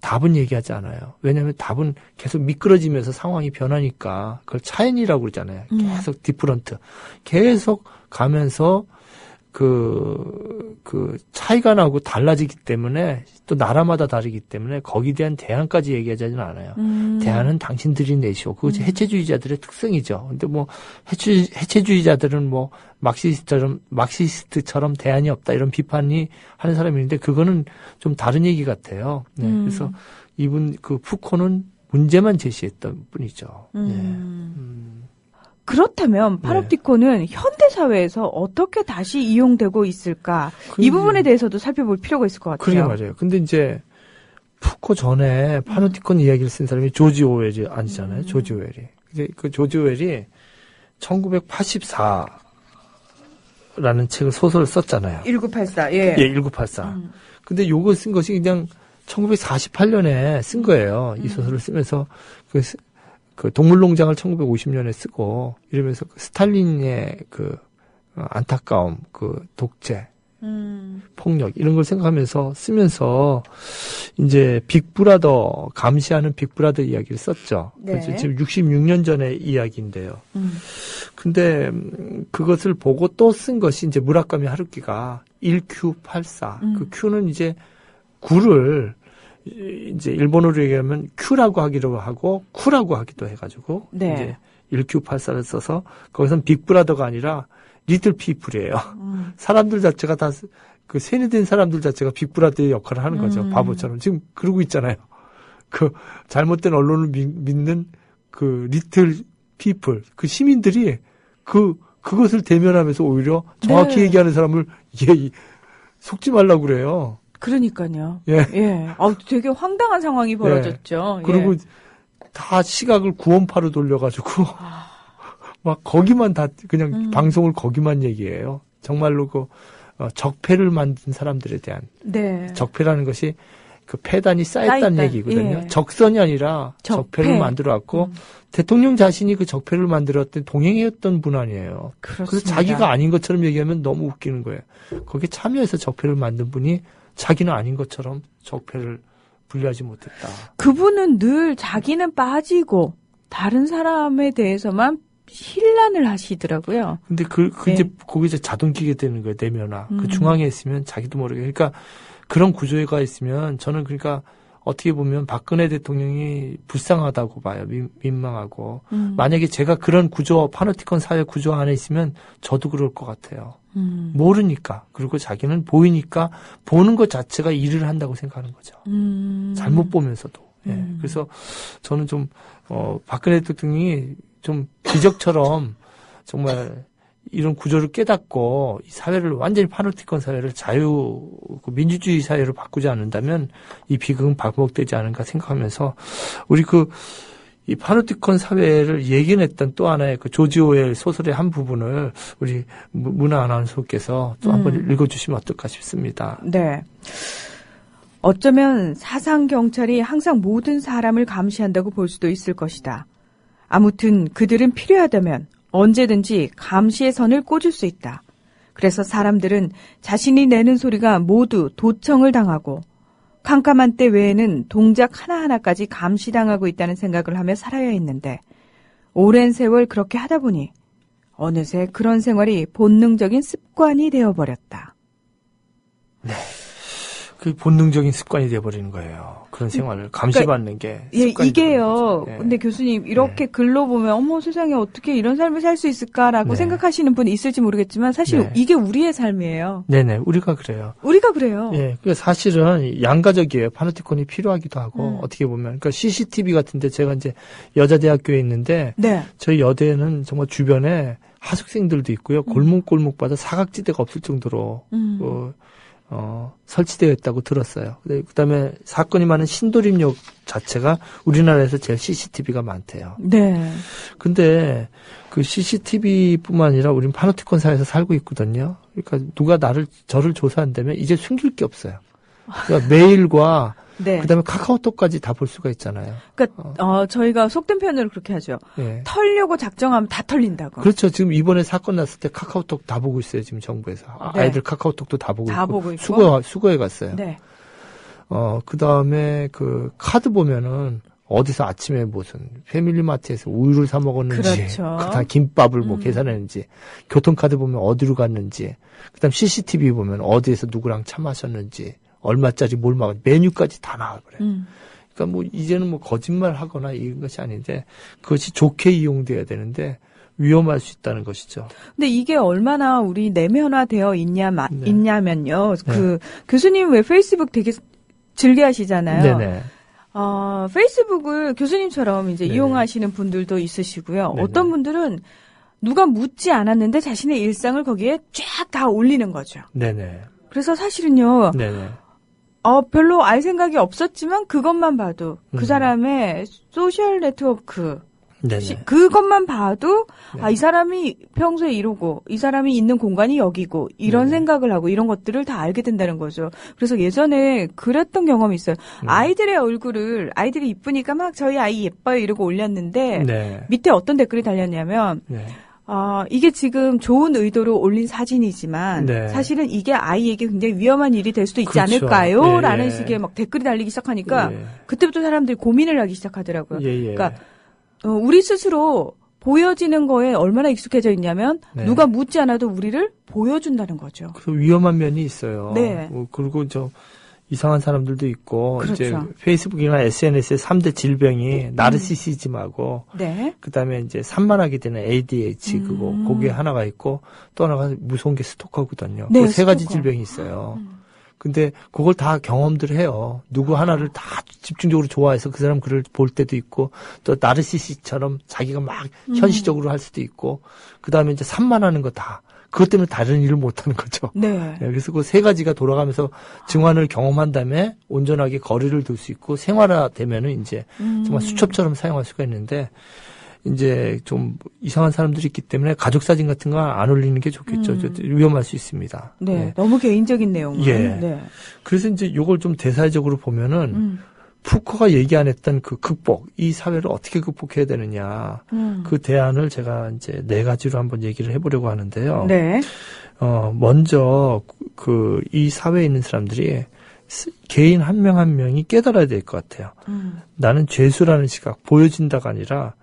답은 얘기하지 않아요. 왜냐하면 답은 계속 미끄러지면서 상황이 변하니까 그걸 차이니라고 그러잖아요. 계속 디프런트. 계속 가면서 그 차이가 나고 달라지기 때문에 또 나라마다 다르기 때문에 거기에 대한 대안까지 얘기하지는 않아요. 대안은 당신들이 내시오. 그것이 해체주의자들의 특성이죠. 근데 뭐 해체주의자들은 뭐 막시스트처럼 대안이 없다 이런 비판이 하는 사람이 있는데 그거는 좀 다른 얘기 같아요. 네. 그래서 이분 그 푸코는 문제만 제시했던 분이죠. 그렇다면 파놉티콘은 현대 사회에서 어떻게 다시 이용되고 있을까? 이 부분에 대해서도 살펴볼 필요가 있을 것 같아요. 그러게 말이에요. 근데 이제 푸코 전에 파놉티콘 이야기를 쓴 사람이 조지 오웰이 아니잖아요. 조지 오웰이. 이제 그 조지 오웰이 1984라는 책을 소설을 썼잖아요. 1984. 예. 예, 1984. 근데 요거 쓴 것이 그냥 1948년에 쓴 거예요. 이 소설을 쓰면서 그 동물농장을 1950년에 쓰고 이러면서 그 스탈린의 그 안타까움, 그 독재, 폭력 이런 걸 생각하면서 쓰면서 이제 빅브라더 감시하는 빅브라더 이야기를 썼죠. 네. 그래서 지금 66년 전의 이야기인데요. 근데 그것을 보고 또 쓴 것이 이제 무라카미 하루키가 1Q84. 그 Q는 이제 구를 이제 일본어로 얘기하면 Q라고 하기로 하고 쿠라고 하기도 해가지고 네. 이제 1Q84를 써서 거기선 빅브라더가 아니라 리틀 피플이에요. 사람들 자체가 다 그 세뇌된 사람들 자체가 빅브라더의 역할을 하는 거죠. 바보처럼 지금 그러고 있잖아요. 그 잘못된 언론을 믿는 그 리틀 피플 그 시민들이 그것을 대면하면서 오히려 정확히 네. 얘기하는 사람을 속지 말라고 그래요. 그러니까요. 예. 예. 되게 황당한 상황이 벌어졌죠. 그리고 예. 다 시각을 구원파로 돌려가지고 막 거기만 다 그냥 방송을 거기만 얘기해요. 정말로 그 적폐를 만든 사람들에 대한 네. 적폐라는 것이 그 폐단이 쌓였다는 쌓였다. 얘기거든요. 예. 적선이 아니라 적폐를 만들어왔고 대통령 자신이 그 적폐를 만들었던 동행했던 분 아니에요. 그렇습니다. 그래서 자기가 아닌 것처럼 얘기하면 너무 웃기는 거예요. 거기에 참여해서 적폐를 만든 분이 자기는 아닌 것처럼 적폐를 분리하지 못했다. 그분은 늘 자기는 빠지고 다른 사람에 대해서만 힐난을 하시더라고요. 근데 이제 거기서 자동 끼게 되는 거예요. 내면화. 그 중앙에 있으면 자기도 모르게. 그러니까 그런 구조가 있으면 저는 그러니까 어떻게 보면 박근혜 대통령이 불쌍하다고 봐요. 민망하고. 만약에 제가 그런 구조, 파놉티콘 사회 구조 안에 있으면 저도 그럴 것 같아요. 모르니까. 그리고 자기는 보이니까 보는 것 자체가 일을 한다고 생각하는 거죠. 잘못 보면서도. 예. 그래서 저는 좀, 박근혜 대통령이 좀 기적처럼 정말 이런 구조를 깨닫고 이 사회를 완전히 파놉티콘 사회를 민주주의 사회로 바꾸지 않는다면 이 비극은 반복되지 않은가 생각하면서 우리 이 파놉티콘 사회를 예견했던 또 하나의 그 조지 오웰 소설의 한 부분을 우리 문화 아나운서께서 또 한번 읽어주시면 어떨까 싶습니다. 네. 어쩌면 사상 경찰이 항상 모든 사람을 감시한다고 볼 수도 있을 것이다. 아무튼 그들은 필요하다면 언제든지 감시의 선을 꽂을 수 있다. 그래서 사람들은 자신이 내는 소리가 모두 도청을 당하고 캄캄한 때 외에는 동작 하나하나까지 감시당하고 있다는 생각을 하며 살아야 했는데 오랜 세월 그렇게 하다 보니 어느새 그런 생활이 본능적인 습관이 되어버렸다. 네. 그 본능적인 습관이 되어버리는 거예요. 그런 생활을 감시받는 게. 예, 이게요. 예. 근데 교수님 이렇게 글로 보면 어머 세상에 어떻게 이런 삶을 살 수 있을까라고 네. 생각하시는 분이 있을지 모르겠지만 사실 네. 이게 우리의 삶이에요. 네네, 우리가 그래요. 우리가 그래요. 예, 그 사실은 양가적이에요. 파놉티콘이 필요하기도 하고 어떻게 보면, 그러니까 CCTV 같은데 제가 이제 여자대학교에 있는데 네. 저희 여대는 정말 주변에 하숙생들도 있고요. 골목골목마다 사각지대가 없을 정도로 설치되어 있다고 들었어요. 그다음에 사건이 많은 신도림역 자체가 우리나라에서 제일 CCTV가 많대요. 네. 근데 그 CCTV뿐만 아니라 우리는 파노티콘 사회에서 살고 있거든요. 그러니까 누가 저를 조사한다면 이제 숨길 게 없어요. 그러니까 메일과 네. 그다음에 카카오톡까지 다 볼 수가 있잖아요. 그러니까 저희가 속된 표현으로 그렇게 하죠. 예. 털려고 작정하면 다 털린다고. 그렇죠. 지금 이번에 사건 났을 때 카카오톡 다 보고 있어요. 지금 정부에서. 네. 아이들 카카오톡도 다 보고 다 있고. 보고 있고. 수거해 갔어요. 네. 그다음에 그 카드 보면은 어디서 아침에 무슨 패밀리마트에서 우유를 사 먹었는지, 그렇죠. 그다음 김밥을 뭐 계산했는지, 교통카드 보면 어디로 갔는지, 그다음 CCTV 보면 어디에서 누구랑 차 마셨는지, 얼마짜리 뭘 먹었는지 메뉴까지 다 나와 그래요. 그러니까 뭐 이제는 뭐 거짓말 하거나 이런 것이 아닌데 그것이 좋게 이용돼야 되는데 위험할 수 있다는 것이죠. 근데 이게 얼마나 우리 내면화되어 있냐면요. 네. 그 교수님 왜 페이스북 되게 즐겨하시잖아요. 네네. 페이스북을 교수님처럼 이제 네네. 이용하시는 분들도 있으시고요. 네네. 어떤 분들은 누가 묻지 않았는데 자신의 일상을 거기에 쫙 다 올리는 거죠. 네네. 그래서 사실은요. 네네. 별로 알 생각이 없었지만 그것만 봐도 그 사람의 소셜 네트워크 네네. 그것만 봐도 네. 이 사람이 평소에 이러고 이 사람이 있는 공간이 여기고 이런 네네. 생각을 하고 이런 것들을 다 알게 된다는 거죠. 그래서 예전에 그랬던 경험이 있어요. 아이들의 얼굴을 아이들이 이쁘니까 막 저희 아이 예뻐요 이러고 올렸는데 네. 밑에 어떤 댓글이 달렸냐면 네. 이게 지금 좋은 의도로 올린 사진이지만 네. 사실은 이게 아이에게 굉장히 위험한 일이 될 수도 있지 그렇죠. 않을까요? 예, 라는 예. 식의 막 댓글이 달리기 시작하니까 예. 그때부터 사람들이 고민을 하기 시작하더라고요. 예, 예. 그러니까 우리 스스로 보여지는 거에 얼마나 익숙해져 있냐면 네. 누가 묻지 않아도 우리를 보여준다는 거죠. 그 위험한 면이 있어요. 네. 그리고 이상한 사람들도 있고 그렇죠. 이제 페이스북이나 SNS의 3대 질병이 나르시시즘하고 네. 그다음에 이제 산만하게 되는 ADH 그게 하나가 있고 또 하나가 무서운 게 스토커거든요. 네, 그 세 가지 스토커. 질병이 있어요. 근데 그걸 다 경험들 해요. 누구 하나를 다 집중적으로 좋아해서 그 사람 글을 볼 때도 있고 또 나르시시처럼 자기가 막 현시적으로 할 수도 있고 그다음에 이제 산만하는 거 다 그것 때문에 다른 일을 못 하는 거죠. 네. 그래서 그 세 가지가 돌아가면서 증환을 경험한 다음에 온전하게 거리를 둘 수 있고 생활화되면은 이제 정말 수첩처럼 사용할 수가 있는데 이제 좀 이상한 사람들이 있기 때문에 가족 사진 같은 거 안 올리는 게 좋겠죠. 위험할 수 있습니다. 네. 네. 너무 개인적인 내용은. 예. 네. 그래서 이제 이걸 좀 대사적으로 보면은 푸코가 얘기 안 했던 그 극복, 이 사회를 어떻게 극복해야 되느냐. 그 대안을 제가 이제 4가지로 한번 얘기를 해보려고 하는데요. 네. 먼저 이 사회에 있는 사람들이 개인 한 명 한 명이 깨달아야 될 것 같아요. 나는 죄수라는 시각, 보여진다가 아니라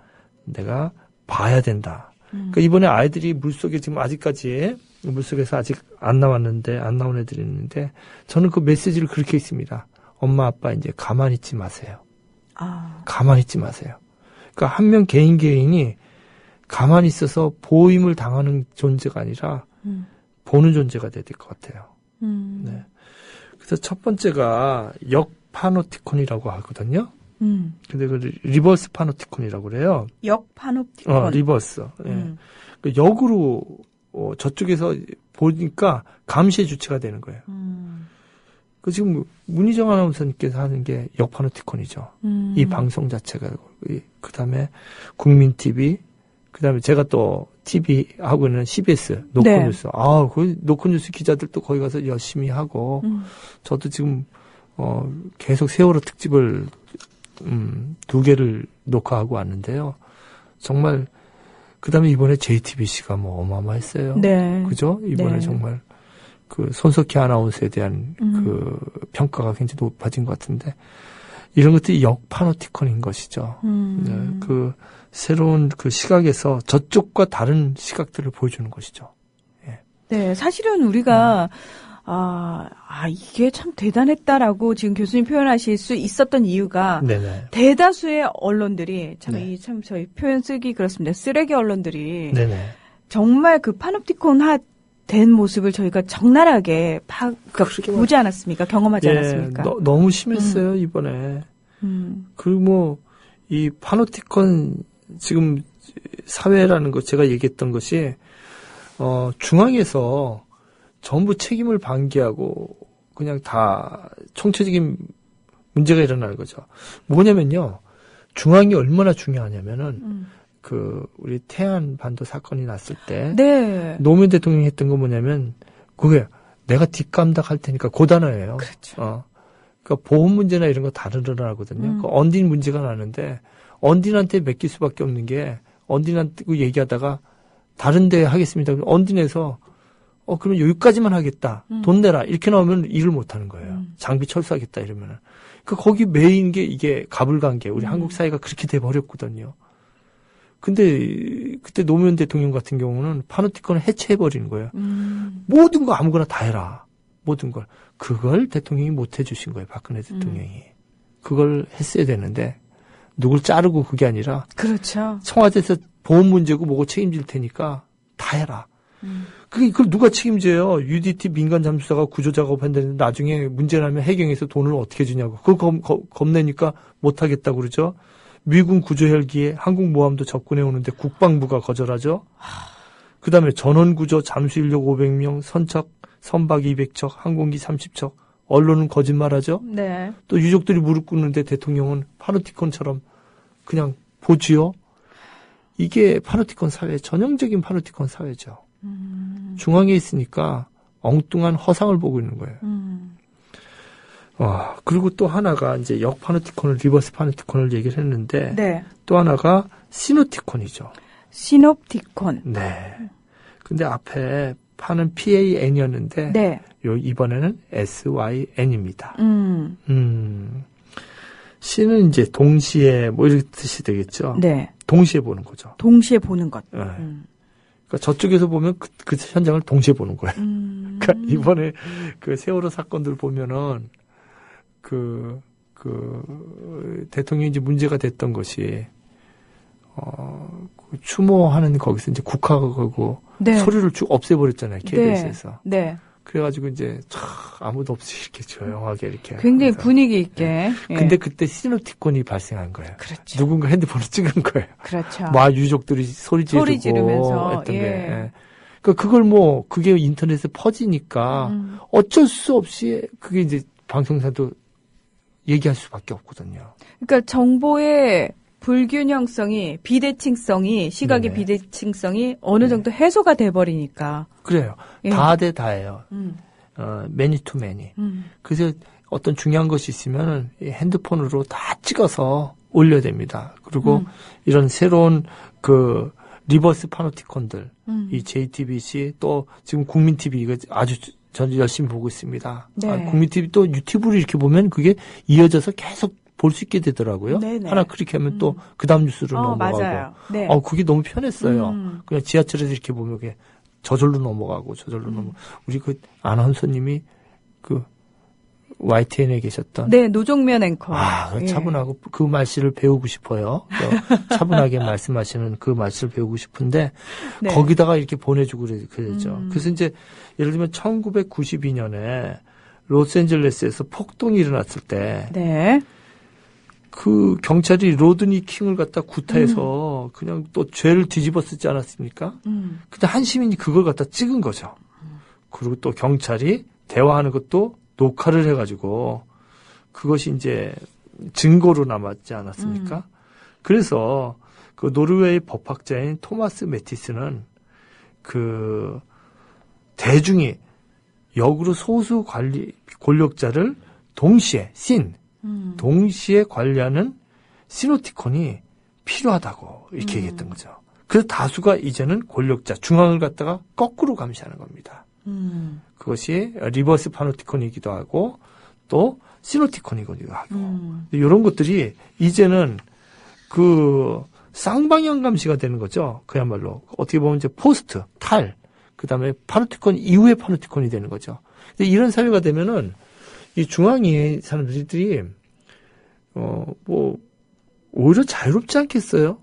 내가 봐야 된다. 그러니까 이번에 아이들이 물속에 지금 아직까지 물속에서 아직 안 나온 애들이 있는데 저는 그 메시지를 그렇게 있습니다. 엄마 아빠 이제 가만히 있지 마세요. 가만히 있지 마세요. 그러니까 한 명 개인이 가만히 있어서 보임을 당하는 존재가 아니라 보는 존재가 돼야 될 것 같아요. 네. 그래서 첫 번째가 역파노티콘이라고 하거든요. 근데 그 리버스 파노티콘이라고 그래요. 역파노티콘. 리버스. 예. 그 역으로 저쪽에서 보니까 감시의 주체가 되는 거예요. 그 지금 문희정 아나운서님께서 하는 게 역파노티콘이죠. 이 방송 자체가 그다음에 국민 TV, 그다음에 제가 또 TV 하고 있는 CBS 노컷뉴스. 네. 그 노컷뉴스 기자들도 거기 가서 열심히 하고 저도 지금 계속 세월호 특집을 2개를 녹화하고 왔는데요. 정말 그다음에 이번에 JTBC가 뭐 어마어마했어요. 네. 그죠? 이번에 네. 정말 그 손석희 아나운서에 대한 그 평가가 굉장히 높아진 것 같은데 이런 것들이 역파노티콘인 것이죠. 네, 그 새로운 그 시각에서 저쪽과 다른 시각들을 보여주는 것이죠. 예. 네, 사실은 우리가 이게 참 대단했다라고 지금 교수님 표현하실 수 있었던 이유가 네네. 대다수의 언론들이 네. 참 저희 표현 쓰기 그렇습니다. 쓰레기 언론들이 네네. 정말 그 파노티콘화 된 모습을 저희가 적나라하게 보지 않았습니까? 경험하지 않았습니까? 너무 심했어요, 이번에. 그리고 뭐, 이 파노티콘 지금 사회라는 것, 제가 얘기했던 것이, 중앙에서 전부 책임을 방기하고, 그냥 다 총체적인 문제가 일어나는 거죠. 뭐냐면요. 중앙이 얼마나 중요하냐면은 우리 태안 반도 사건이 났을 때 네. 노무현 대통령이 했던 건 뭐냐면 그게 내가 뒷감당할 테니까 고단어예요. 그렇죠. 그러니까 보험 문제나 이런 거 다 늘어나거든요. 그 언딘 문제가 나는데 언딘한테 맡길 수밖에 없는 게 언딘한테 얘기하다가 다른 데 하겠습니다. 언딘에서 그러면 여기까지만 하겠다. 돈 내라. 이렇게 나오면 일을 못 하는 거예요. 장비 철수하겠다 이러면은. 그러니까 거기 메인 게 이게 가불관계. 우리 한국 사회가 그렇게 돼 버렸거든요. 근데 그때 노무현 대통령 같은 경우는 파노티콘을 해체해 버리는 거예요. 모든 거 아무거나 다 해라. 모든 걸. 그걸 대통령이 못 해주신 거예요. 박근혜 대통령이. 그걸 했어야 되는데 누굴 자르고 그게 아니라 그렇죠. 청와대에서 보험 문제고 뭐고 책임질 테니까 다 해라. 그걸 누가 책임져요? UDT 민간 잠수사가 구조 작업한다는데 나중에 문제 나면 해경에서 돈을 어떻게 주냐고. 그거 겁내니까 못 하겠다고 그러죠. 미군 구조 헬기에 항공모함도 접근해 오는데 국방부가 거절하죠. 그다음에 전원구조 잠수 인력 500명, 선박 200척, 항공기 30척. 언론은 거짓말하죠. 네. 또 유족들이 무릎 꿇는데 대통령은 파노티콘처럼 그냥 보지요. 이게 파노티콘 사회, 전형적인 파노티콘 사회죠. 중앙에 있으니까 엉뚱한 허상을 보고 있는 거예요. 그리고 또 하나가 이제 역파노티콘을, 리버스 파노티콘을 얘기를 했는데 네. 또 하나가 시노티콘이죠. 시놉티콘. 네. 근데 앞에 파는 PAN이었는데 네. 이번에는 SYN입니다. 시는 이제 동시에 뭐 이런 뜻이 되겠죠. 네. 동시에 보는 거죠. 동시에 보는 것. 네. 그러니까 저쪽에서 보면 그 현장을 동시에 보는 거예요. 그러니까 이번에 그 세월호 사건들 보면은 그 대통령이 이제 문제가 됐던 것이 그 추모하는 거기서 이제 국화가 가고 네. 소리를 쭉 없애버렸잖아요. KBS에서. 네. 그래가지고 이제 아무도 없이 이렇게 조용하게 이렇게. 굉장히 하면서. 분위기 있게. 네. 예. 근데 그때 시노티콘이 발생한 거예요. 그렇죠. 누군가 핸드폰을 찍은 거예요. 그렇죠. 막 유족들이 소리 지르면서 했던 예. 게. 예. 그러니까 그걸 그게 인터넷에 퍼지니까 어쩔 수 없이 그게 이제 방송사도 얘기할 수밖에 없거든요. 그러니까 정보의 불균형성이, 비대칭성이, 시각의 네네. 비대칭성이 어느 정도 해소가 돼버리니까. 그래요. 예. 다 대 다예요. 음. 매니 투 매니. 그래서 어떤 중요한 것이 있으면 핸드폰으로 다 찍어서 올려야 됩니다. 그리고 이런 새로운 그 리버스 파노티콘들, 이 JTBC 또 지금 국민TV 이거 아주 전 열심히 보고 있습니다. 네. 국민TV 또 유튜브를 이렇게 보면 그게 이어져서 계속 볼 수 있게 되더라고요. 네네. 하나 클릭하면 또 그 다음 뉴스로 넘어가고. 맞아요. 네. 그게 너무 편했어요. 그냥 지하철에서 이렇게 보면 그게 저절로 넘어가고 우리 그 아나운서님이 그 YTN에 계셨던 네, 노종면 앵커. 예. 차분하고 그 말씨를 배우고 싶어요. 차분하게 말씀하시는 그 말씨를 배우고 싶은데 네. 거기다가 이렇게 보내주고 그랬죠. 그래서 이제 예를 들면 1992년에 로스앤젤레스에서 폭동이 일어났을 때 네. 그 경찰이 로드니 킹을 갖다 구타해서 그냥 또 죄를 뒤집어 쓰지 않았습니까? 근데 한 시민이 그걸 갖다 찍은 거죠. 그리고 또 경찰이 대화하는 것도 녹화를 해가지고 그것이 이제 증거로 남았지 않았습니까? 그래서 그 노르웨이 법학자인 토마스 매티스는 그 대중이 역으로 소수 권력자를 동시에 동시에 관리하는 시노티콘이 필요하다고 이렇게 얘기했던 거죠. 그래서 다수가 이제는 권력자 중앙을 갖다가 거꾸로 감시하는 겁니다. 그것이 리버스 파노티콘이기도 하고 또 시노티콘이기도 하고 이런 것들이 이제는 그 쌍방향 감시가 되는 거죠. 그야말로 어떻게 보면 이제 포스트, 탈, 그다음에 파노티콘 이후의 파노티콘이 되는 거죠. 근데 이런 사회가 되면은 이 중앙에 사람들이 뭐 오히려 자유롭지 않겠어요?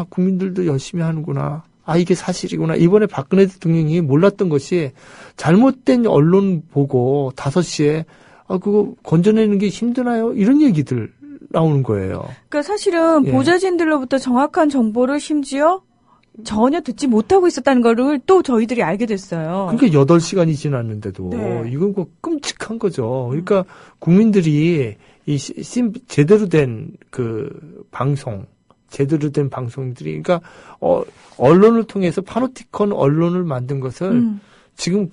국민들도 열심히 하는구나. 이게 사실이구나. 이번에 박근혜 대통령이 몰랐던 것이 잘못된 언론 보고 5시에 그거 건져내는 게 힘드나요? 이런 얘기들 나오는 거예요. 그러니까 사실은 예. 보좌진들로부터 정확한 정보를 심지어 전혀 듣지 못하고 있었다는 거를 또 저희들이 알게 됐어요. 그러니까 8시간이 지났는데도 네. 이건 뭐 끔찍한 거죠. 그러니까 국민들이 제대로 된 그 방송, 제대로 된 방송들이 그러니까 언론을 통해서 파노티콘 언론을 만든 것을 지금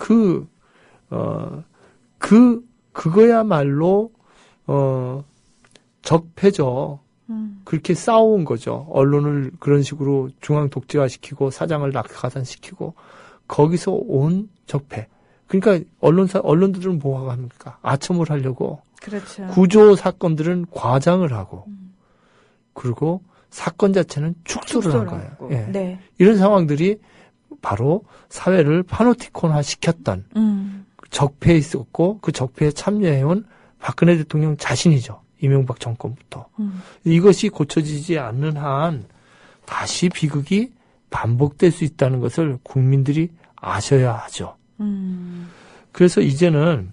그거야말로 적폐죠. 그렇게 싸워온 거죠. 언론을 그런 식으로 중앙 독재화시키고 사장을 낙하산시키고 거기서 온 적폐. 그러니까 언론들은 뭐 합니까? 아첨을 하려고. 그렇죠. 구조 사건들은 과장을 하고 그리고 사건 자체는 축소를 한 거예요. 예. 네. 이런 상황들이 바로 사회를 파노티콘화 시켰던 적폐에 있었고 그 적폐에 참여해온 박근혜 대통령 자신이죠. 이명박 정권부터. 이것이 고쳐지지 않는 한 다시 비극이 반복될 수 있다는 것을 국민들이 아셔야 하죠. 그래서 이제는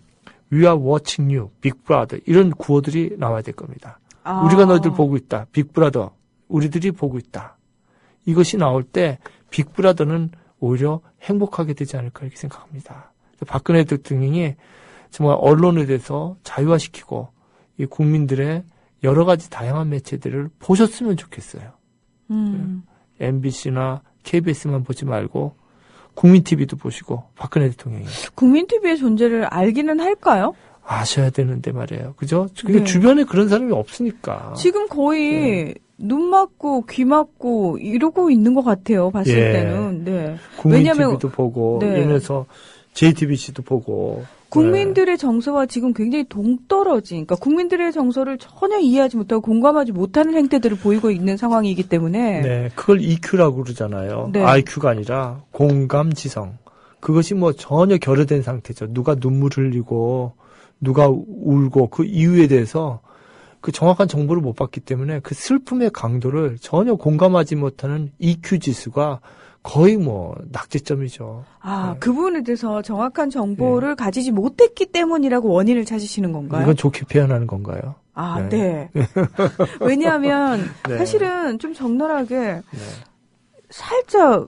We are watching you, Big Brother 이런 구호들이 나와야 될 겁니다. 우리가 너희들 보고 있다. Big Brother, 우리들이 보고 있다. 이것이 나올 때 Big Brother는 오히려 행복하게 되지 않을까 이렇게 생각합니다. 박근혜 대통령이 정말 언론에 대해서 자유화시키고 이 국민들의 여러 가지 다양한 매체들을 보셨으면 좋겠어요. MBC나 KBS만 보지 말고 국민 TV도 보시고 박근혜 대통령이 국민 TV의 존재를 알기는 할까요? 아셔야 되는데 말이에요. 그죠? 그게 네. 주변에 그런 사람이 없으니까. 지금 거의 눈 맞고 귀 맞고 이러고 있는 것 같아요. 봤을 예. 때는. 네. 국민 왜냐하면 TV도 보고 네. 이러면서 JTBC도 보고 국민들의 정서와 지금 굉장히 동떨어진, 그러니까 국민들의 정서를 전혀 이해하지 못하고 공감하지 못하는 행태들을 보이고 있는 상황이기 때문에. 네, 그걸 EQ라고 그러잖아요. 네. IQ가 아니라 공감지성. 그것이 뭐 전혀 결여된 상태죠. 누가 눈물 흘리고 누가 울고 그 이유에 대해서 그 정확한 정보를 못 받기 때문에 그 슬픔의 강도를 전혀 공감하지 못하는 EQ 지수가 거의 뭐 낙제점이죠. 아, 네. 그 부분에 대해서 정확한 정보를 가지지 못했기 때문이라고 원인을 찾으시는 건가요? 이건 좋게 표현하는 건가요? 아, 네. 네. 왜냐하면 네. 사실은 좀 적나라하게 네. 살짝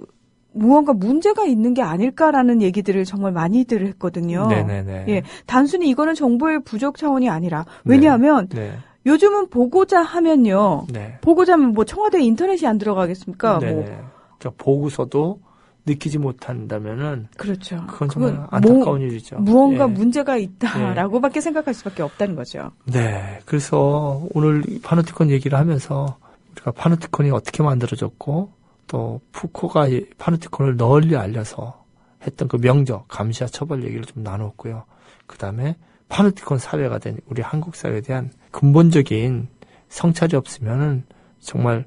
무언가 문제가 있는 게 아닐까라는 얘기들을 정말 많이들 했거든요. 네네네. 예, 단순히 이거는 정보의 부족 차원이 아니라 왜냐하면 네. 요즘은 보고자 하면요. 네. 보고자 하면 뭐 청와대 인터넷이 안 들어가겠습니까? 네네. 뭐 그러니까 보고서도 느끼지 못한다면은 그렇죠. 그건 정말 안타까운 뭐, 일이죠. 무언가 예. 문제가 있다라고밖에 생각할 수밖에 없다는 거죠. 네. 그래서 오늘 파노티콘 얘기를 하면서 우리가 파노티콘이 어떻게 만들어졌고 또 푸코가 파노티콘을 널리 알려서 했던 그 명적, 감시와 처벌 얘기를 좀 나눴고요. 그 다음에 파노티콘 사회가 된 우리 한국 사회에 대한 근본적인 성찰이 없으면은 정말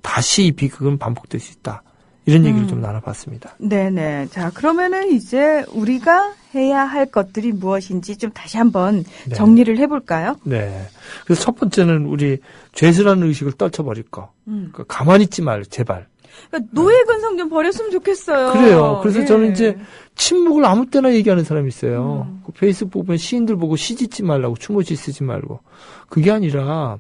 다시 이 비극은 반복될 수 있다. 이런 얘기를 좀 나눠봤습니다. 네네. 자, 그러면은 이제 우리가 해야 할 것들이 무엇인지 좀 다시 한번 네. 정리를 해볼까요? 네. 그래서 첫 번째는 우리 죄수라는 의식을 떨쳐버릴 거. 그러니까 가만히 있지 말, 제발. 그러니까 노예 근성 좀 버렸으면 좋겠어요. 그래요. 그래서 예. 저는 이제 침묵을 아무 때나 얘기하는 사람이 있어요. 그 페이스북 보면 시인들 보고 시 짓지 말라고, 추모시 쓰지 말고. 그게 아니라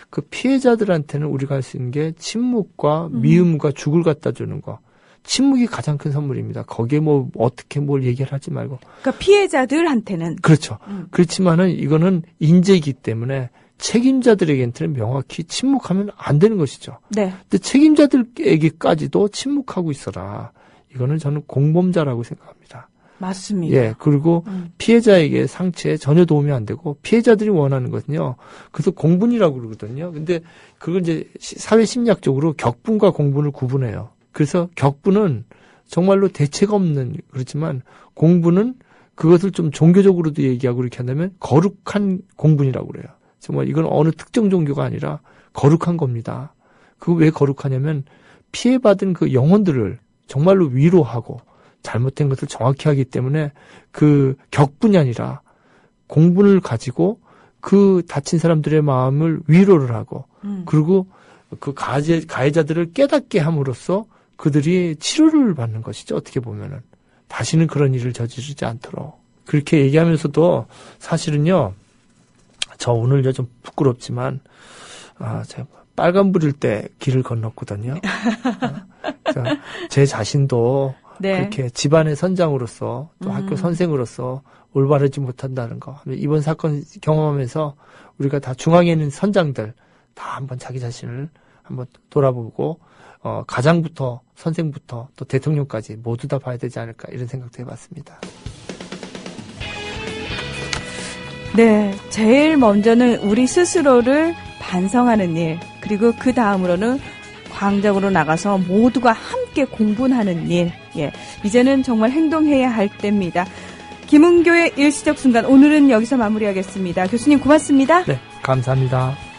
그 피해자들한테는 우리가 할 수 있는 게 침묵과 미움과 죽을 갖다 주는 거. 침묵이 가장 큰 선물입니다. 거기에 뭐 어떻게 뭘 얘기를 하지 말고. 그러니까 피해자들한테는. 그렇죠. 그렇지만은 이거는 인재이기 때문에 책임자들에게는 명확히 침묵하면 안 되는 것이죠. 네. 근데 책임자들에게까지도 침묵하고 있어라. 이거는 저는 공범자라고 생각합니다. 맞습니다. 예, 그리고 피해자에게 상처에 전혀 도움이 안 되고 피해자들이 원하는 것은요. 그래서 공분이라고 그러거든요. 근데 그걸 이제 사회 심리학적으로 격분과 공분을 구분해요. 그래서 격분은 정말로 대책 없는 그렇지만 공분은 그것을 좀 종교적으로도 얘기하고 이렇게 한다면 거룩한 공분이라고 그래요. 정말 이건 어느 특정 종교가 아니라 거룩한 겁니다. 그거 왜 거룩하냐면 피해받은 그 영혼들을 정말로 위로하고 잘못된 것을 정확히 하기 때문에 그 격분이 아니라 공분을 가지고 그 다친 사람들의 마음을 위로를 하고 그리고 그 가해자들을 깨닫게 함으로써 그들이 치료를 받는 것이죠. 어떻게 보면은 다시는 그런 일을 저지르지 않도록 그렇게 얘기하면서도 사실은요. 저 오늘 좀 부끄럽지만 제가 빨간불일 때 길을 건넜거든요. 그래서 제 자신도 네. 그렇게 집안의 선장으로서 또 학교 선생으로서 올바르지 못한다는 거. 이번 사건 경험하면서 우리가 다 중앙에 있는 선장들 다 한번 자기 자신을 한번 돌아보고 가장부터 선생부터 또 대통령까지 모두 다 봐야 되지 않을까 이런 생각도 해봤습니다. 네, 제일 먼저는 우리 스스로를 반성하는 일, 그리고 그 다음으로는 광장으로 나가서 모두가 함께 공분하는 일. 예, 이제는 정말 행동해야 할 때입니다. 김은교의 일시적 순간, 오늘은 여기서 마무리하겠습니다. 교수님 고맙습니다. 네, 감사합니다.